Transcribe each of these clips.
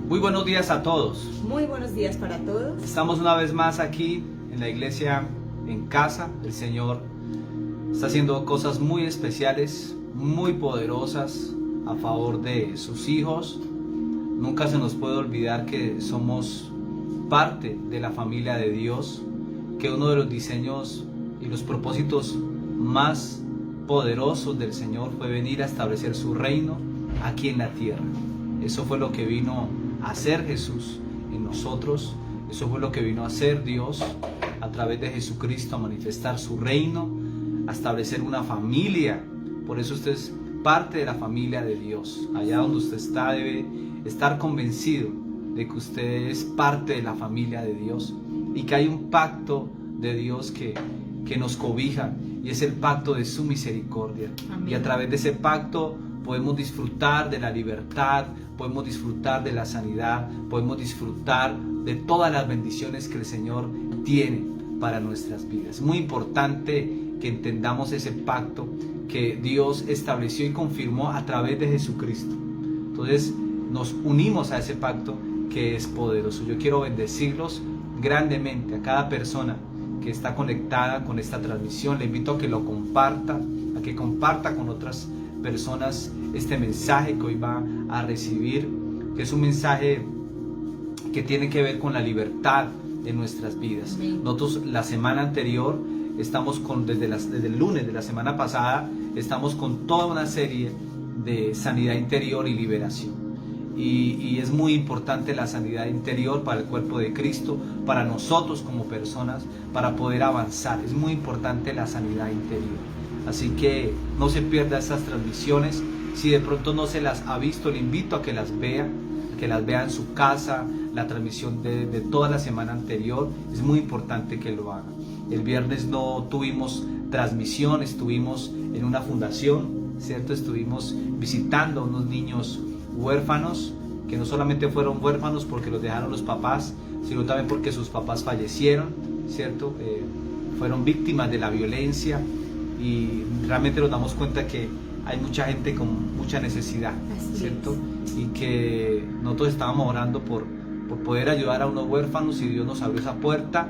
Muy buenos días a todos. Muy buenos días para todos. Estamos una vez más aquí en la iglesia, en casa. El Señor está haciendo cosas muy especiales, muy poderosas a favor de sus hijos. Nunca se nos puede olvidar que somos parte de la familia de Dios, que uno de los diseños y los propósitos más poderosos del Señor fue venir a establecer su reino aquí en la tierra. Eso fue lo que vino a hacer Jesús en nosotros. Eso fue lo que vino a hacer Dios a través de Jesucristo, a manifestar su reino, a establecer una familia. Por eso usted es parte de la familia de Dios. Allá donde usted está debe estar convencido de que usted es parte de la familia de Dios y que hay un pacto de Dios que nos cobija, y es el pacto de su misericordia. Amén. Y a través de ese pacto podemos disfrutar de la libertad, podemos disfrutar de la sanidad, podemos disfrutar de todas las bendiciones que el Señor tiene para nuestras vidas. Es muy importante que entendamos ese pacto que Dios estableció y confirmó a través de Jesucristo. Entonces nos unimos a ese pacto que es poderoso. Yo quiero bendecirlos grandemente a cada persona que está conectada con esta transmisión. Le invito a que lo comparta, a que comparta con otras personas este mensaje que hoy va a recibir, que es un mensaje que tiene que ver con la libertad de nuestras vidas. Amén. Nosotros la semana anterior estamos desde el lunes de la semana pasada, estamos con toda una serie de sanidad interior y liberación. Y es muy importante la sanidad interior para el cuerpo de Cristo, para nosotros como personas, para poder avanzar. Es muy importante la sanidad interior. Así que no se pierda estas transmisiones. Si de pronto no se las ha visto, le invito a que las vea en su casa, la transmisión de toda la semana anterior. Es muy importante que lo haga. El viernes no tuvimos transmisión, estuvimos en una fundación, ¿cierto? Estuvimos visitando a unos niños huérfanos, que no solamente fueron huérfanos porque los dejaron los papás, sino también porque sus papás fallecieron, ¿cierto? Fueron víctimas de la violencia, y realmente nos damos cuenta que hay mucha gente con mucha necesidad, ¿cierto? Y que nosotros estábamos orando por poder ayudar a unos huérfanos, y Dios nos abrió esa puerta,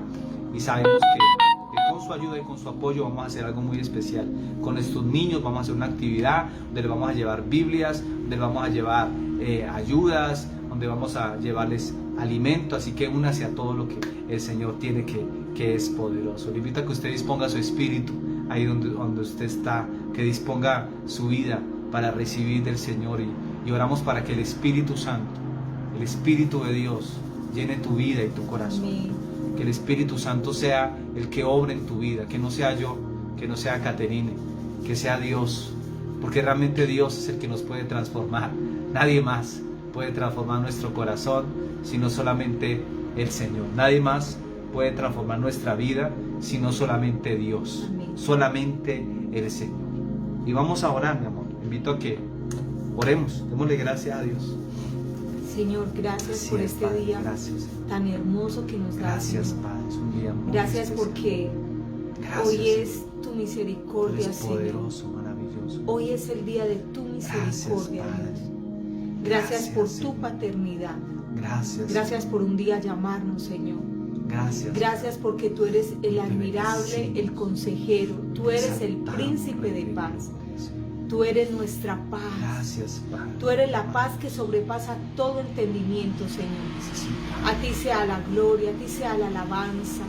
y sabemos que con su ayuda y con su apoyo vamos a hacer algo muy especial. Con estos niños vamos a hacer una actividad donde les vamos a llevar Biblias, donde les vamos a llevar ayudas, donde vamos a llevarles alimento. Así que únase a todo lo que el Señor tiene, que es poderoso. Le invito a que usted disponga su espíritu ahí donde usted está, que disponga su vida para recibir del Señor, y oramos para que el Espíritu Santo, el Espíritu de Dios, llene tu vida y tu corazón. Amén. Que el Espíritu Santo sea el que obre en tu vida, que no sea yo, que no sea Caterine, que sea Dios, porque realmente Dios es el que nos puede transformar. Nadie más puede transformar nuestro corazón, sino solamente el Señor. Nadie más puede transformar nuestra vida, sino solamente Dios. Amén. Solamente el Señor. Y vamos a orar, mi amor. Invito a que oremos, démosle gracias a Dios. Señor, gracias por este Padre, día tan hermoso que nos das. Gracias, Padre, es un día muy gracias especial. Porque gracias, hoy es tu misericordia, eres poderoso, Señor. Maravilloso. Hoy es el día de tu misericordia, Gracias, Dios. Gracias por tu Señor. paternidad. Gracias por un día llamarnos, Señor. Gracias porque tú eres el admirable, el consejero. Tú eres el príncipe de paz. Tú eres nuestra paz. Gracias, Padre. Tú eres la paz que sobrepasa todo entendimiento, Señor. A ti sea la gloria, a ti sea la alabanza,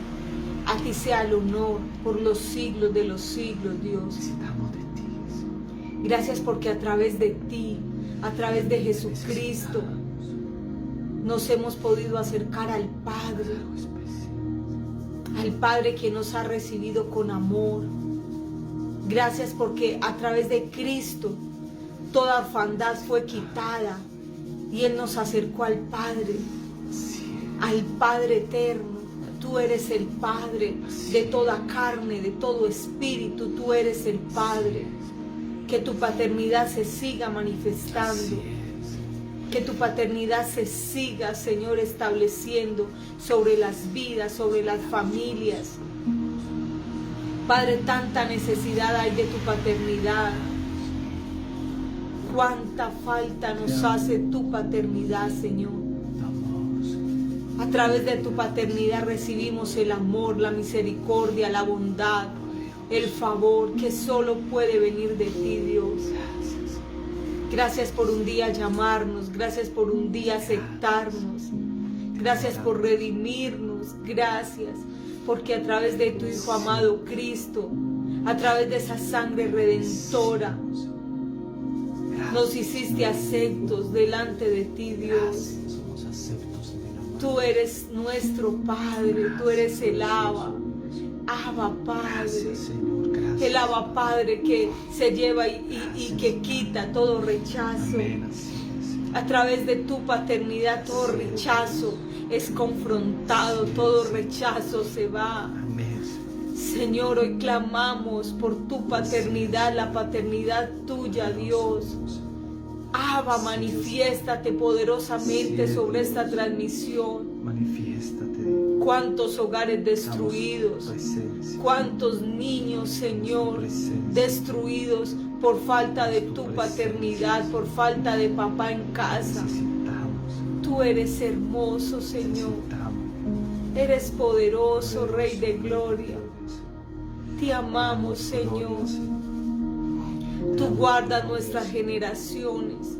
a ti sea el honor por los siglos de los siglos, Dios. Necesitamos de ti. Gracias porque a través de ti, a través de Jesucristo, nos hemos podido acercar al Padre. Al Padre que nos ha recibido con amor. Gracias porque a través de Cristo toda orfandad fue quitada y Él nos acercó al Padre, al Padre eterno. Tú eres el Padre de toda carne, de todo espíritu. Tú eres el Padre. Que tu paternidad se siga manifestando. Que tu paternidad se siga, Señor, estableciendo sobre las vidas, sobre las familias. Padre, tanta necesidad hay de tu paternidad. Cuánta falta nos hace tu paternidad, Señor. A través de tu paternidad recibimos el amor, la misericordia, la bondad, el favor que solo puede venir de ti, Dios. Gracias por un día llamarnos, gracias por un día aceptarnos, gracias por redimirnos, gracias porque a través de tu Hijo amado Cristo, a través de esa sangre redentora, nos hiciste aceptos delante de ti, Dios. Tú eres nuestro Padre, tú eres el Abba Padre. El Abba Padre que se lleva y que quita todo rechazo. A través de tu paternidad todo rechazo es confrontado, todo rechazo se va. Señor, hoy clamamos por tu paternidad, la paternidad tuya, Dios. Abba, manifiéstate poderosamente sobre esta transmisión. Manifiéstate. Cuántos hogares destruidos, cuántos niños, Señor, destruidos por falta de tu paternidad, por falta de papá en casa. Tú eres hermoso, Señor. Eres poderoso, Rey de gloria. Te amamos, Señor. Tú guardas nuestras generaciones.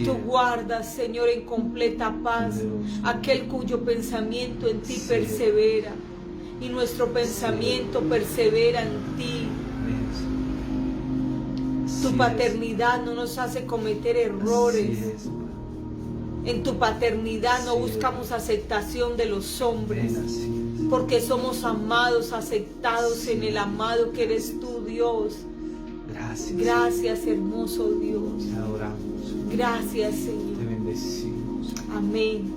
Tú guardas, Señor, en completa paz aquel cuyo pensamiento en ti persevera. Y nuestro pensamiento persevera en ti. Tu paternidad no nos hace cometer errores. En tu paternidad no buscamos aceptación de los hombres, porque somos amados, aceptados en el amado que eres tú, Dios. Gracias, hermoso Dios. Te adoramos. Gracias, Señor. Te bendecimos. Amén.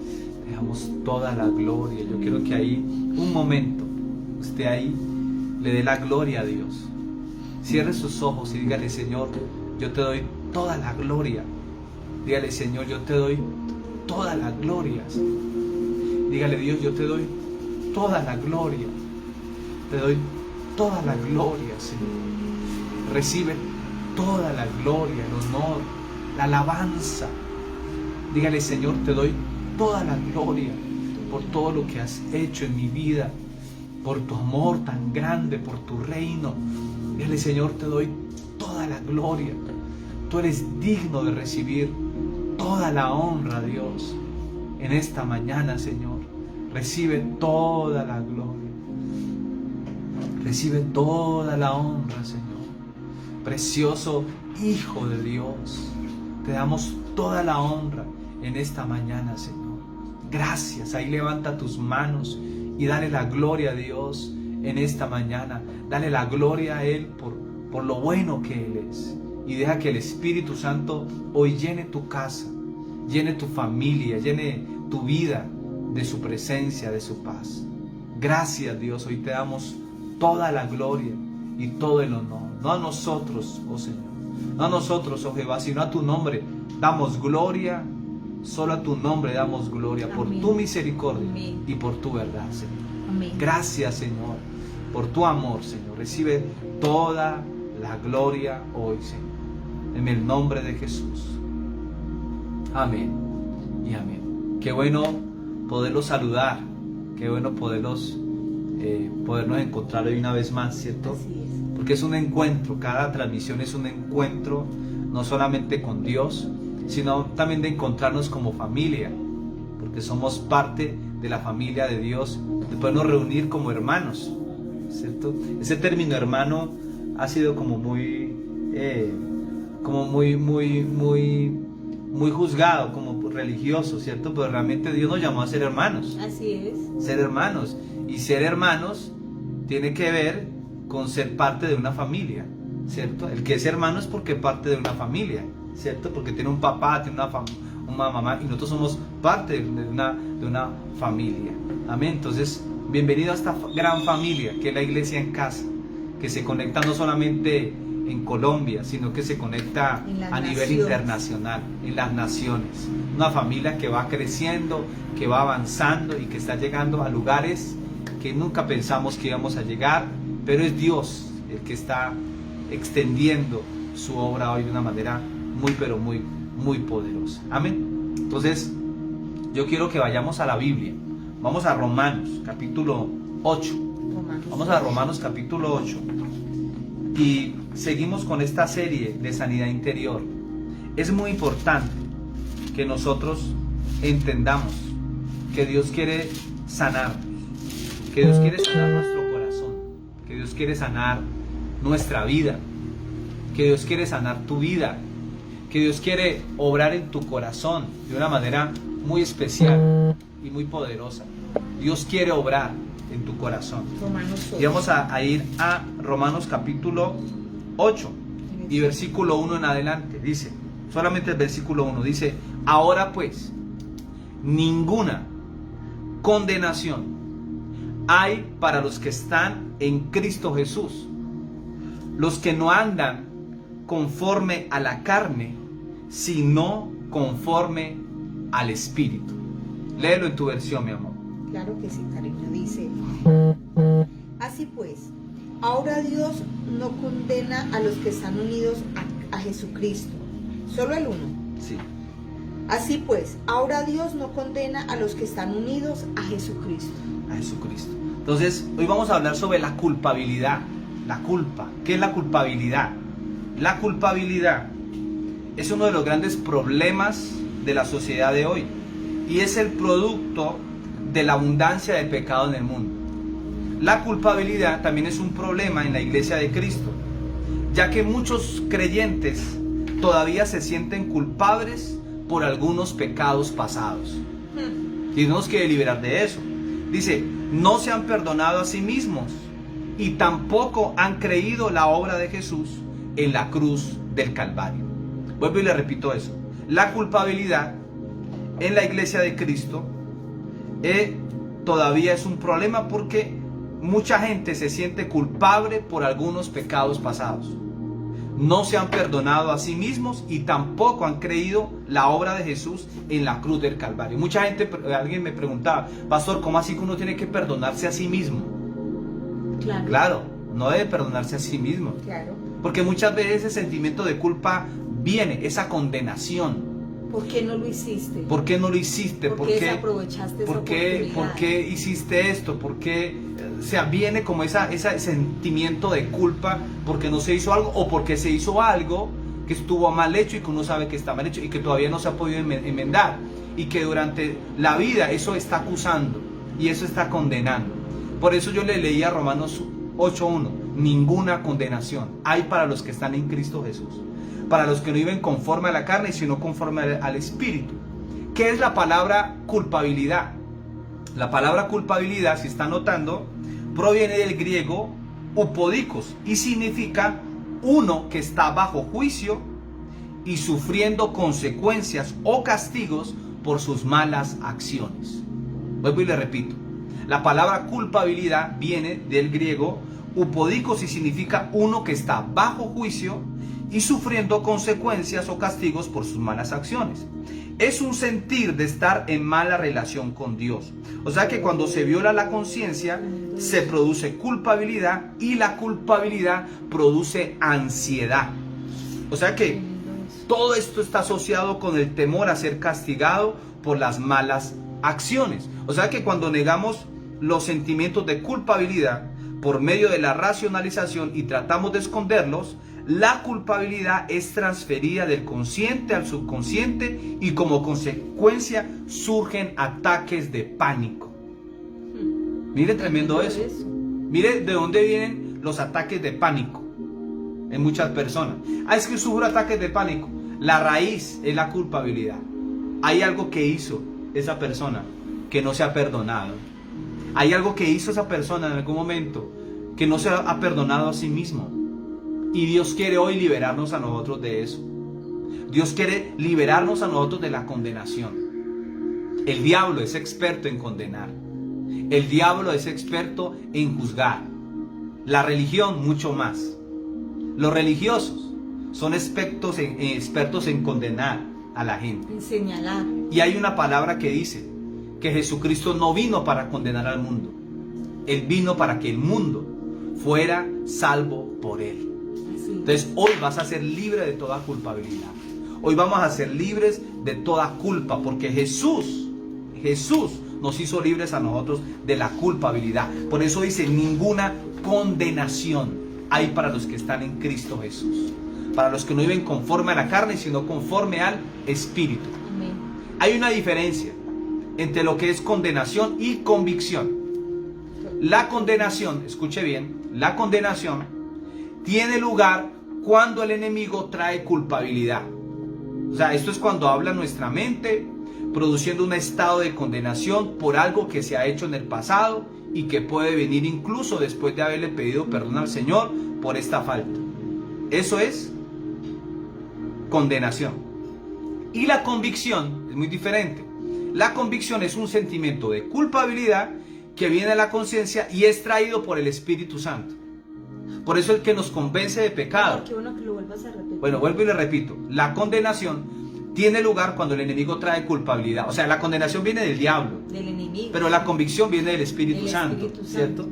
Te damos toda la gloria. Yo quiero que ahí, un momento, usted ahí le dé la gloria a Dios. Cierre sus ojos y dígale: Señor, yo te doy toda la gloria. Dígale: Señor, yo te doy toda la gloria. Dígale: Dios, yo te doy toda la gloria. Te doy toda la gloria, Señor. Recibe toda la gloria, el honor, la alabanza. Dígale: Señor, te doy toda la gloria por todo lo que has hecho en mi vida, por tu amor tan grande, por tu reino. Dígale: Señor, te doy toda la gloria. Tú eres digno de recibir toda la honra, Dios. En esta mañana, Señor, recibe toda la gloria. Recibe toda la honra, Señor. Precioso Hijo de Dios, te damos toda la honra en esta mañana, Señor. Gracias. Ahí levanta tus manos y dale la gloria a Dios en esta mañana. Dale la gloria a Él por lo bueno que Él es. Y deja que el Espíritu Santo hoy llene tu casa, llene tu familia, llene tu vida de su presencia, de su paz. Gracias, Dios. Hoy te damos toda la gloria y todo el honor. No a nosotros, oh Señor, no a nosotros, oh Jehová, sino a tu nombre damos gloria. Solo a tu nombre damos gloria. Amén. Por tu misericordia. Amén. Y por tu verdad, Señor. Amén. Gracias, Señor, por tu amor, Señor. Recibe toda la gloria hoy, Señor, en el nombre de Jesús. Amén y amén. Qué bueno poderlos saludar, qué bueno podernos encontrar hoy una vez más, ¿cierto? Así es. Porque es un encuentro, cada transmisión es un encuentro, no solamente con Dios, sino también de encontrarnos como familia, porque somos parte de la familia de Dios, de podernos reunir como hermanos, ¿cierto? Ese término hermano ha sido como muy juzgado, como religioso, ¿cierto? Pero realmente Dios nos llamó a ser hermanos. Así es. Ser hermanos. Y ser hermanos tiene que ver con ser parte de una familia, ¿cierto? El que es hermano es porque parte de una familia, ¿cierto? Porque tiene un papá, tiene una mamá, y nosotros somos parte de una familia. Amén. Entonces, bienvenido a esta gran familia que es la Iglesia en Casa, que se conecta no solamente en Colombia, sino que se conecta a nivel internacional, en las naciones. Una familia que va creciendo, que va avanzando y que está llegando a lugares que nunca pensamos que íbamos a llegar, pero es Dios el que está extendiendo su obra hoy de una manera muy, pero muy, muy poderosa. Amén. Entonces, yo quiero que vayamos a la Biblia. Vamos a Romanos, capítulo 8. Vamos a Romanos, capítulo 8. Y seguimos con esta serie de sanidad interior. Es muy importante que nosotros entendamos que Dios quiere sanarnos, que Dios quiere sanar nuestro corazón, que Dios quiere sanar nuestra vida, que Dios quiere sanar tu vida, que Dios quiere obrar en tu corazón de una manera muy especial y muy poderosa. Dios quiere obrar en tu corazón. Y vamos a ir a Romanos capítulo 8 y versículo 1 en adelante. Dice, solamente el versículo 1, dice: ahora pues, ninguna condenación hay para los que están en Cristo Jesús, los que no andan conforme a la carne, sino conforme al Espíritu. Léelo en tu versión, mi amor. Claro que sí, cariño. Dice: así pues, ahora Dios no condena a los que están unidos a Jesucristo. Solo el 1. Sí. Así pues, ahora Dios no condena a los que están unidos a Jesucristo. A Jesucristo. Entonces, hoy vamos a hablar sobre la culpabilidad. La culpa. ¿Qué es la culpabilidad? La culpabilidad es uno de los grandes problemas de la sociedad de hoy. Y es el producto de la abundancia de pecado en el mundo. La culpabilidad también es un problema en la iglesia de Cristo, ya que muchos creyentes todavía se sienten culpables por algunos pecados pasados. Y tenemos que liberar de eso. Dice, no se han perdonado a sí mismos y tampoco han creído la obra de Jesús en la cruz del Calvario. Vuelvo y le repito eso. La culpabilidad en la iglesia de Cristo todavía es un problema porque mucha gente se siente culpable por algunos pecados pasados. No se han perdonado a sí mismos y tampoco han creído la obra de Jesús en la cruz del Calvario. Mucha gente, alguien me preguntaba, pastor, ¿cómo así que uno tiene que perdonarse a sí mismo? Claro, no debe perdonarse a sí mismo. Claro. Porque muchas veces ese sentimiento de culpa viene, esa condenación. ¿Por qué no lo hiciste? ¿Por qué no lo hiciste? ¿Por qué desaprovechaste esa oportunidad? ¿Por qué hiciste esto? ¿Por qué? O sea, viene como ese sentimiento de culpa porque no se hizo algo o porque se hizo algo que estuvo mal hecho y que uno sabe que está mal hecho y que todavía no se ha podido enmendar. Y que durante la vida eso está acusando y eso está condenando. Por eso yo le leí a Romanos 8:1. Ninguna condenación hay para los que están en Cristo Jesús. Para los que no viven conforme a la carne, sino conforme al Espíritu. ¿Qué es la palabra culpabilidad? La palabra culpabilidad, si está notando, proviene del griego upodikos y significa uno que está bajo juicio y sufriendo consecuencias o castigos por sus malas acciones. Vuelvo y le repito. La palabra culpabilidad viene del griego upodikos y significa uno que está bajo juicio y sufriendo consecuencias o castigos por sus malas acciones. Es un sentir de estar en mala relación con Dios. O sea que cuando se viola la conciencia, se produce culpabilidad y la culpabilidad produce ansiedad. O sea que todo esto está asociado con el temor a ser castigado por las malas acciones. O sea que cuando negamos los sentimientos de culpabilidad por medio de la racionalización y tratamos de esconderlos, la culpabilidad es transferida del consciente al subconsciente y como consecuencia surgen ataques de pánico. Mire tremendo eso. Mire de dónde vienen los ataques de pánico en muchas personas. Es que sufro ataques de pánico. La raíz es la culpabilidad. Hay algo que hizo esa persona que no se ha perdonado. Hay algo que hizo esa persona en algún momento que no se ha perdonado a sí mismo. Y Dios quiere hoy liberarnos a nosotros de eso. Dios quiere liberarnos a nosotros de la condenación. El diablo es experto en condenar. El diablo es experto en juzgar. La religión mucho más. Los religiosos son expertos en condenar a la gente. En señalar. Y hay una palabra que dice que Jesucristo no vino para condenar al mundo. Él vino para que el mundo fuera salvo por él. Entonces hoy vas a ser libre de toda culpabilidad. Hoy vamos a ser libres de toda culpa porque Jesús Jesús nos hizo libres a nosotros de la culpabilidad. Por eso dice, ninguna condenación hay para los que están en Cristo Jesús. Para los que no viven conforme a la carne, sino conforme al Espíritu. Amén. Hay una diferencia entre lo que es condenación y convicción. La condenación, escuche bien, la condenación tiene lugar cuando el enemigo trae culpabilidad. O sea, esto es cuando habla nuestra mente, produciendo un estado de condenación por algo que se ha hecho en el pasado y que puede venir incluso después de haberle pedido perdón al Señor por esta falta. Eso es condenación. Y la convicción es muy diferente. La convicción es un sentimiento de culpabilidad que viene a la conciencia y es traído por el Espíritu Santo. Por eso el que nos convence de pecado. Porque uno que lo vuelvas a repetir. Bueno, vuelvo y le repito. La condenación tiene lugar cuando el enemigo trae culpabilidad. O sea, la condenación viene del diablo. Del enemigo. Pero la convicción viene del Espíritu Santo, ¿cierto?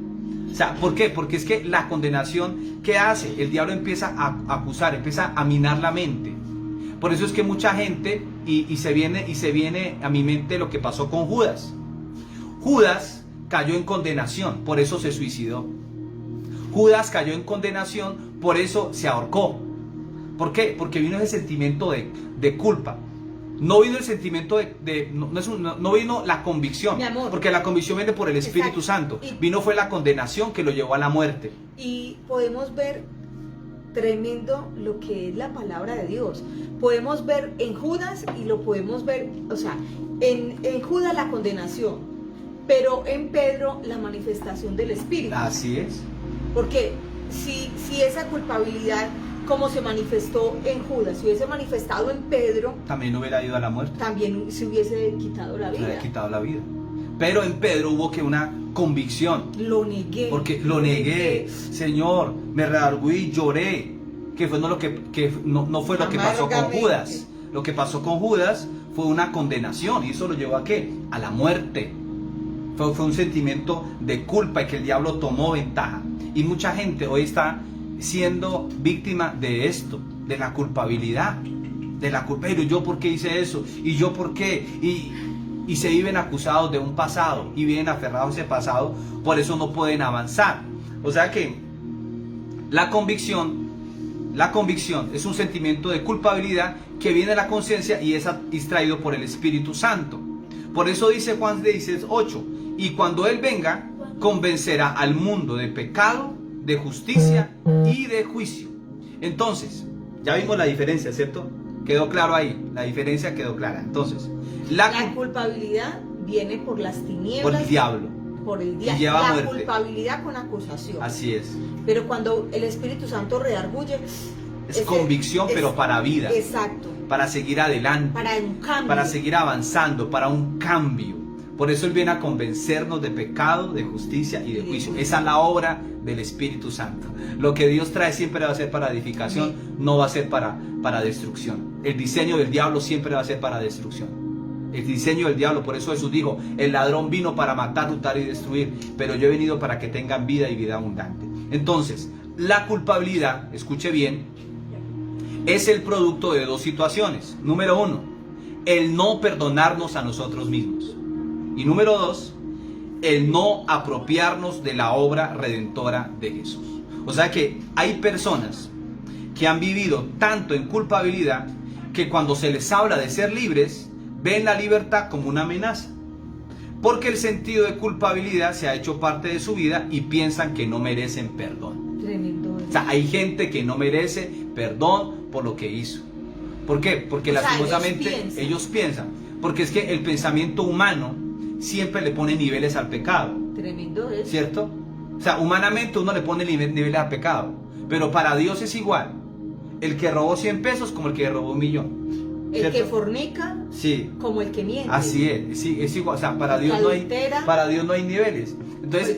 O sea, ¿por qué? Porque es que la condenación, ¿qué hace? El diablo empieza a acusar, empieza a minar la mente. Por eso es que mucha gente, y se viene a mi mente lo que pasó con Judas. Judas cayó en condenación, por eso se suicidó. Judas cayó en condenación, por eso se ahorcó. ¿Por qué? Porque vino ese sentimiento de culpa. No vino el sentimiento no vino la convicción. Mi amor. Porque la convicción viene por el Espíritu Santo. Vino fue la condenación que lo llevó a la muerte. Y podemos ver tremendo lo que es la palabra de Dios. Podemos ver en Judas y lo podemos ver, o sea, en Judas la condenación, pero en Pedro la manifestación del Espíritu. Así es. Porque si esa culpabilidad, como se manifestó en Judas, si hubiese manifestado en Pedro, también hubiera ido a la muerte. también se hubiese quitado la Se vida. hubiera quitado la vida. Pero en Pedro hubo que una convicción. Lo negué. Porque lo negué, Señor, me redargüí, lloré. Que fue no fue lo que pasó con Amargamente. Judas. Lo que pasó con Judas fue una condenación. ¿Y eso lo llevó a qué? A la muerte. Fue un sentimiento de culpa y que el diablo tomó ventaja. Y mucha gente hoy está siendo víctima de esto, de la culpabilidad. De la culpa. Pero yo por qué hice eso, y yo por qué, y se viven acusados de un pasado y viven aferrados a ese pasado, por eso no pueden avanzar. O sea que la convicción es un sentimiento de culpabilidad que viene a la conciencia y es extraído por el Espíritu Santo. Por eso dice Juan 16:8, y cuando Él venga, convencerá al mundo de pecado, de justicia y de juicio. Entonces, ya vimos la diferencia, ¿cierto? Quedó claro ahí, la diferencia quedó clara. Entonces, La culpabilidad viene por las tinieblas. por el diablo. Por el Y diablo. lleva a La muerte. culpabilidad con acusación. Así es. Pero cuando el Espíritu Santo redarguye, Es convicción, pero para vida. Exacto. Para seguir adelante. Para un cambio. Para seguir avanzando, para un cambio. Por eso Él viene a convencernos de pecado, de justicia y de juicio. Esa es la obra del Espíritu Santo. Lo que Dios trae siempre va a ser para edificación, no va a ser para destrucción. El diseño del diablo siempre va a ser para destrucción. El diseño del diablo, por eso Jesús dijo, el ladrón vino para matar, hurtar y destruir, pero yo he venido para que tengan vida y vida abundante. Entonces, la culpabilidad, escuche bien, es el producto de dos situaciones. Número uno, el no perdonarnos a nosotros mismos. Y número dos, el no apropiarnos de la obra redentora de Jesús. O sea que hay personas que han vivido tanto en culpabilidad que cuando se les habla de ser libres, ven la libertad como una amenaza. Porque el sentido de culpabilidad se ha hecho parte de su vida y piensan que no merecen perdón. Tremendo. O sea, hay gente que no merece perdón por lo que hizo. ¿Por qué? Porque lastimosamente ellos piensan. Porque es que el pensamiento humano siempre le pone niveles al pecado. Tremendo es. ¿Cierto? O sea, humanamente uno le pone niveles al pecado. Pero para Dios es igual. El que robó 100 pesos como el que robó 1.000.000. El ¿cierto? que fornica, sí, como el que miente. así es, sí, es igual. O sea, para Dios no hay niveles. Entonces,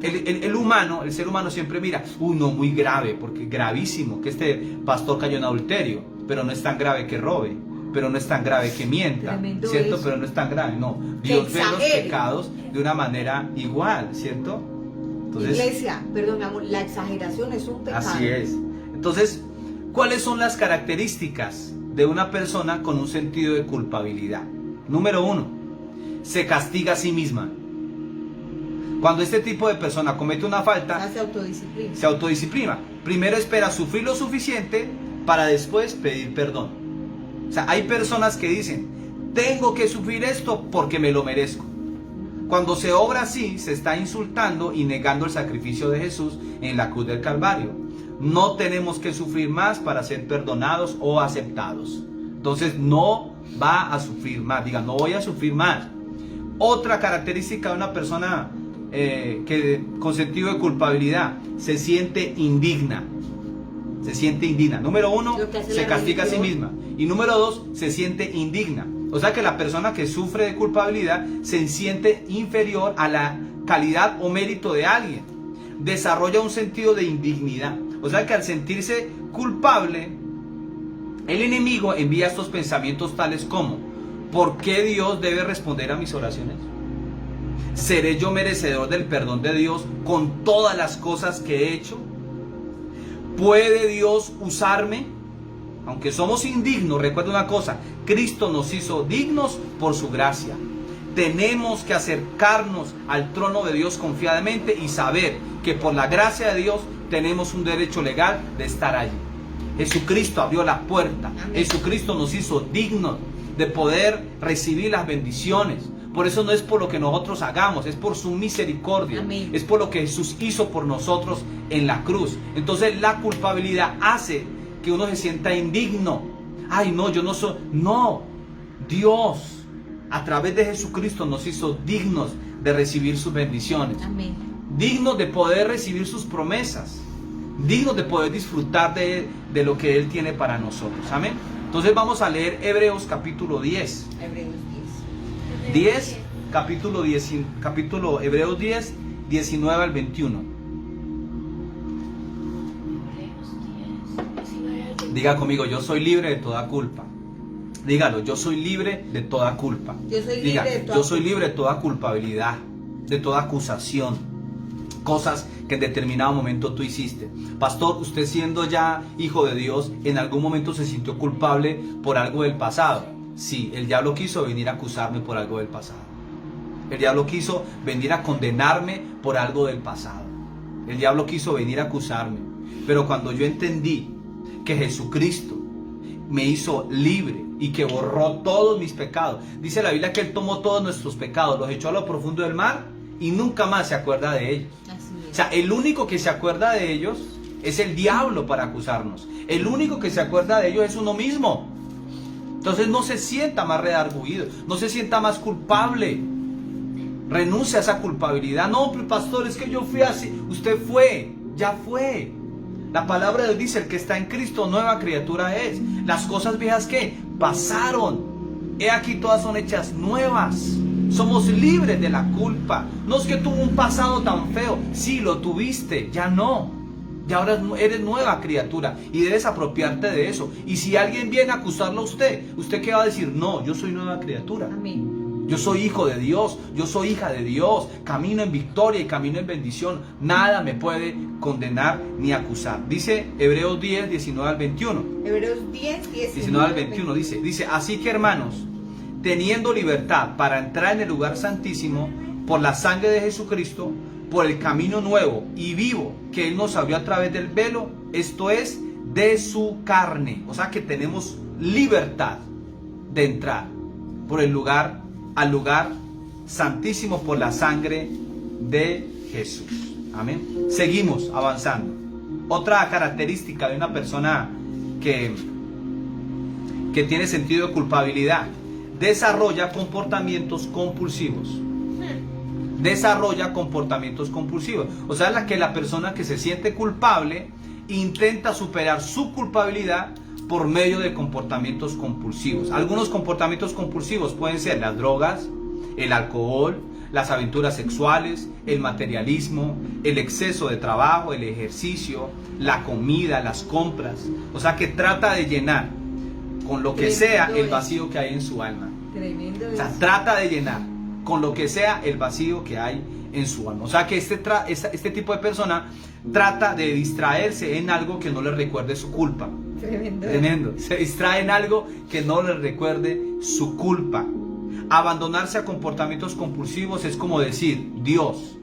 el humano, el ser humano siempre mira, no, muy grave, porque gravísimo que este pastor cayó en adulterio, pero no es tan grave que robe, pero no es tan grave que mienta, Tremendo ¿cierto? eso. Pero no es tan grave, no. Dios ve los pecados de una manera igual, ¿cierto? Entonces, Iglesia, perdón, mi amor, la exageración es un pecado. así es. Entonces, ¿cuáles son las características de una persona con un sentido de culpabilidad? Número uno, se castiga a sí misma. Cuando este tipo de persona comete una falta, se autodisciplina. Primero espera sufrir lo suficiente para después pedir perdón. O sea, hay personas que dicen, tengo que sufrir esto porque me lo merezco. Cuando se obra así, se está insultando y negando el sacrificio de Jesús en la cruz del Calvario. No tenemos que sufrir más para ser perdonados o aceptados. Entonces no va a sufrir más. Diga, no voy a sufrir más. Otra característica de una persona que con sentido de culpabilidad se siente indigna. Se siente indigna. Número 1, se castiga a sí misma. Y número 2, se siente indigna. O sea que la persona que sufre de culpabilidad se siente inferior a la calidad o mérito de alguien. Desarrolla un sentido de indignidad. O sea que al sentirse culpable, el enemigo envía estos pensamientos tales como: ¿por qué Dios debe responder a mis oraciones? ¿Seré yo merecedor del perdón de Dios con todas las cosas que he hecho? ¿Puede Dios usarme? Aunque somos indignos, recuerda una cosa: Cristo nos hizo dignos por su gracia. Tenemos que acercarnos al trono de Dios confiadamente y saber que por la gracia de Dios tenemos un derecho legal de estar allí. Jesucristo abrió la puerta. Amén. Jesucristo nos hizo dignos de poder recibir las bendiciones. Por eso no es por lo que nosotros hagamos, es por su misericordia. Amén. Es por lo que Jesús hizo por nosotros en la cruz. Entonces la culpabilidad hace que uno se sienta indigno. Ay, no, yo no soy. No, Dios a través de Jesucristo nos hizo dignos de recibir sus bendiciones. Amén. Dignos de poder recibir sus promesas. Dignos de poder disfrutar de lo que Él tiene para nosotros. Amén. Entonces vamos a leer Hebreos capítulo 10. Hebreos 10, capítulo Hebreos 10, 19 al 21. Diga conmigo, yo soy libre de toda culpa. Dígalo, yo soy libre de toda culpa. Diga, yo soy libre de toda culpabilidad, de toda acusación. Cosas que en determinado momento tú hiciste. Pastor, usted siendo ya hijo de Dios, ¿en algún momento se sintió culpable por algo del pasado? Sí, el diablo quiso venir a acusarme por algo del pasado. El diablo quiso venir a condenarme por algo del pasado. El diablo quiso venir a acusarme. Pero cuando yo entendí que Jesucristo me hizo libre y que borró todos mis pecados. Dice la Biblia que Él tomó todos nuestros pecados, los echó a lo profundo del mar y nunca más se acuerda de ellos. O sea, el único que se acuerda de ellos es el diablo para acusarnos. El único que se acuerda de ellos es uno mismo. Entonces no se sienta más redarguido, no se sienta más culpable. Renuncia a esa culpabilidad. No, pastor, es que yo fui así. Usted fue, ya fue. La palabra de Dios dice, el que está en Cristo, nueva criatura es. Las cosas viejas que pasaron, he aquí todas son hechas nuevas. Somos libres de la culpa. No es que tuvo un pasado tan feo. Sí, lo tuviste, ya no. Ya ahora eres nueva criatura y debes apropiarte de eso. Y si alguien viene a acusarlo a usted, ¿usted qué va a decir? No, yo soy nueva criatura. Amén. Yo soy hijo de Dios, yo soy hija de Dios, camino en victoria y camino en bendición. Nada me puede condenar ni acusar. Dice Hebreos 10, 19 al 21. Hebreos 10, 19 al 21 dice, así que hermanos, teniendo libertad para entrar en el lugar santísimo por la sangre de Jesucristo, por el camino nuevo y vivo que Él nos abrió a través del velo, esto es, de su carne. O sea que tenemos libertad de entrar por el lugar, al lugar santísimo por la sangre de Jesús. Amén. Seguimos avanzando. Otra característica de una persona que tiene sentido de culpabilidad: desarrolla comportamientos compulsivos. Desarrolla comportamientos compulsivos. O sea, la persona que se siente culpable intenta superar su culpabilidad por medio de comportamientos compulsivos. Algunos comportamientos compulsivos pueden ser las drogas, el alcohol, las aventuras sexuales, el materialismo, el exceso de trabajo, el ejercicio, la comida, las compras. O sea, que trata de llenar con lo que sea el vacío que hay en su alma. O sea, trata de llenar con lo que sea el vacío que hay en su alma. O sea que este tipo de persona trata de distraerse en algo que no le recuerde su culpa. Tremendo. Se distrae en algo que no le recuerde su culpa. Abandonarse a comportamientos compulsivos es como decir: Dios,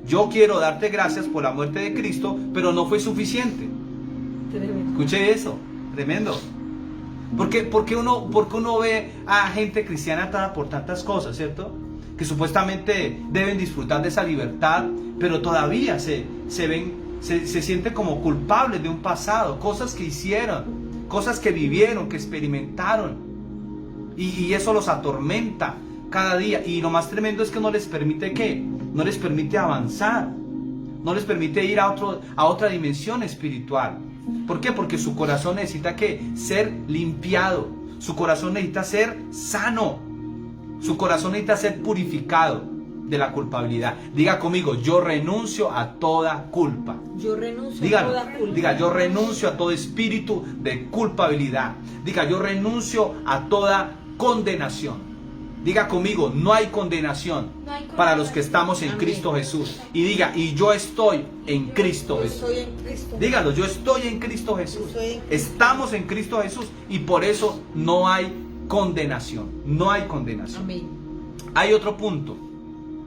yo quiero darte gracias por la muerte de Cristo, pero no fue suficiente. Tremendo. Escuche eso, tremendo. Porque uno ve a gente cristiana atada por tantas cosas, ¿cierto? Que supuestamente deben disfrutar de esa libertad, pero todavía se sienten como culpables de un pasado, cosas que hicieron, cosas que vivieron, que experimentaron. Y eso los atormenta cada día. Y lo más tremendo es que no les permite ¿qué? No les permite avanzar, no les permite ir a otra dimensión espiritual. ¿Por qué? Porque su corazón necesita ser limpiado, su corazón necesita ser sano, su corazón necesita ser purificado de la culpabilidad. Diga conmigo: yo renuncio a toda culpa. Yo renuncio Dígalo, a toda culpa. diga: yo renuncio a todo espíritu de culpabilidad. Diga: yo renuncio a toda condenación. Diga conmigo: no hay condenación para los que estamos en Cristo Jesús. Y diga: y yo estoy en Cristo Jesús. Estoy en Cristo. Dígalo: yo estoy en Cristo Jesús. Estamos en Cristo Jesús y por eso no hay condenación. No hay condenación. Amén. Hay otro punto,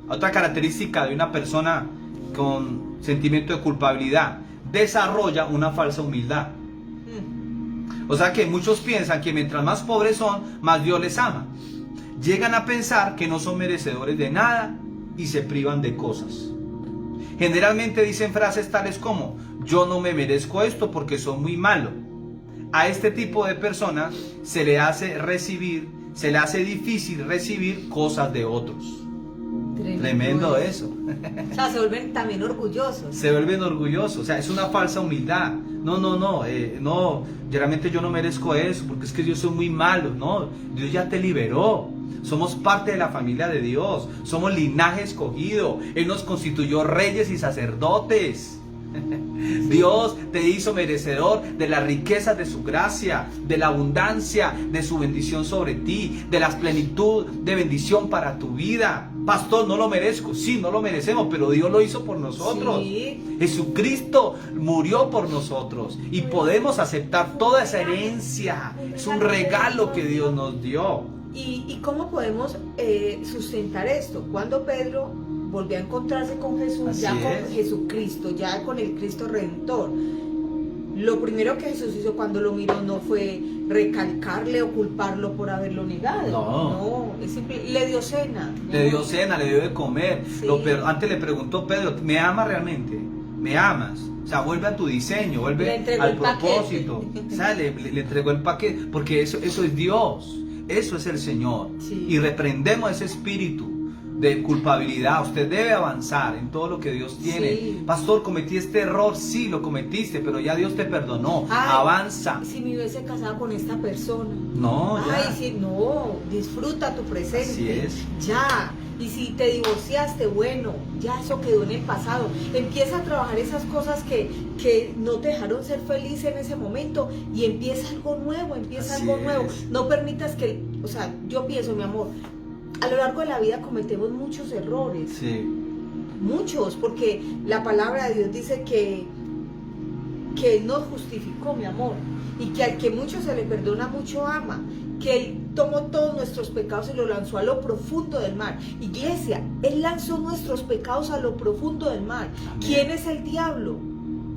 otra característica de una persona con sentimiento de culpabilidad: desarrolla una falsa humildad. O sea que muchos piensan que mientras más pobres son, más Dios les ama. Llegan a pensar que no son merecedores de nada y se privan de cosas. Generalmente dicen frases tales como: yo no me merezco esto porque soy muy malo. A este tipo de personas se le hace difícil recibir cosas de otros. Tremendo eso. O sea, se vuelven también orgullosos. Se vuelven orgullosos, o sea, es una falsa humildad. No, realmente yo no merezco eso porque es que yo soy muy malo. No, Dios ya te liberó. Somos parte de la familia de Dios, somos linaje escogido. Él nos constituyó reyes y sacerdotes. Dios te hizo merecedor de las riquezas de su gracia, de la abundancia de su bendición sobre ti, de la plenitud de bendición para tu vida. Pastor, no lo merezco. Sí, no lo merecemos, pero Dios lo hizo por nosotros. Sí. Jesucristo murió por nosotros y podemos aceptar toda esa herencia. Es un regalo que Dios nos dio. ¿Y cómo podemos sustentar esto? Cuando Pedro volvió a encontrarse con Jesús, Así ya con es. Jesucristo, ya con el Cristo Redentor, lo primero que Jesús hizo cuando lo miró no fue recalcarle o culparlo por haberlo negado. No, es simple, le dio cena. Le dio cena, le dio de comer. Sí. Antes le preguntó Pedro: ¿me amas realmente? ¿Me amas? O sea, vuelve a tu diseño, Le vuelve entregó al el paquete. propósito. O sea, le entregó el paquete, porque eso es Dios, eso es el Señor. Sí. Y reprendemos ese espíritu de culpabilidad. Usted debe avanzar en todo lo que Dios tiene. Sí. Pastor, cometí este error. Sí, lo cometiste, pero ya Dios te perdonó. Ay, avanza. Si me hubiese casado con esta persona. No, ya. Ay, sí, no, disfruta tu presente. Así es. Ya. Y si te divorciaste, bueno, ya eso quedó en el pasado. Empieza a trabajar esas cosas que no te dejaron ser feliz en ese momento y empieza algo nuevo, Así nuevo. es. No permitas que, o sea, yo pienso, mi amor, a lo largo de la vida cometemos muchos errores. Sí. Muchos, porque la palabra de Dios dice que Él nos justificó, mi amor, y que al que mucho se le perdona, mucho ama, que Él tomó todos nuestros pecados y lo lanzó a lo profundo del mar. Iglesia, Él lanzó nuestros pecados a lo profundo del mar. Amén. ¿Quién es el diablo?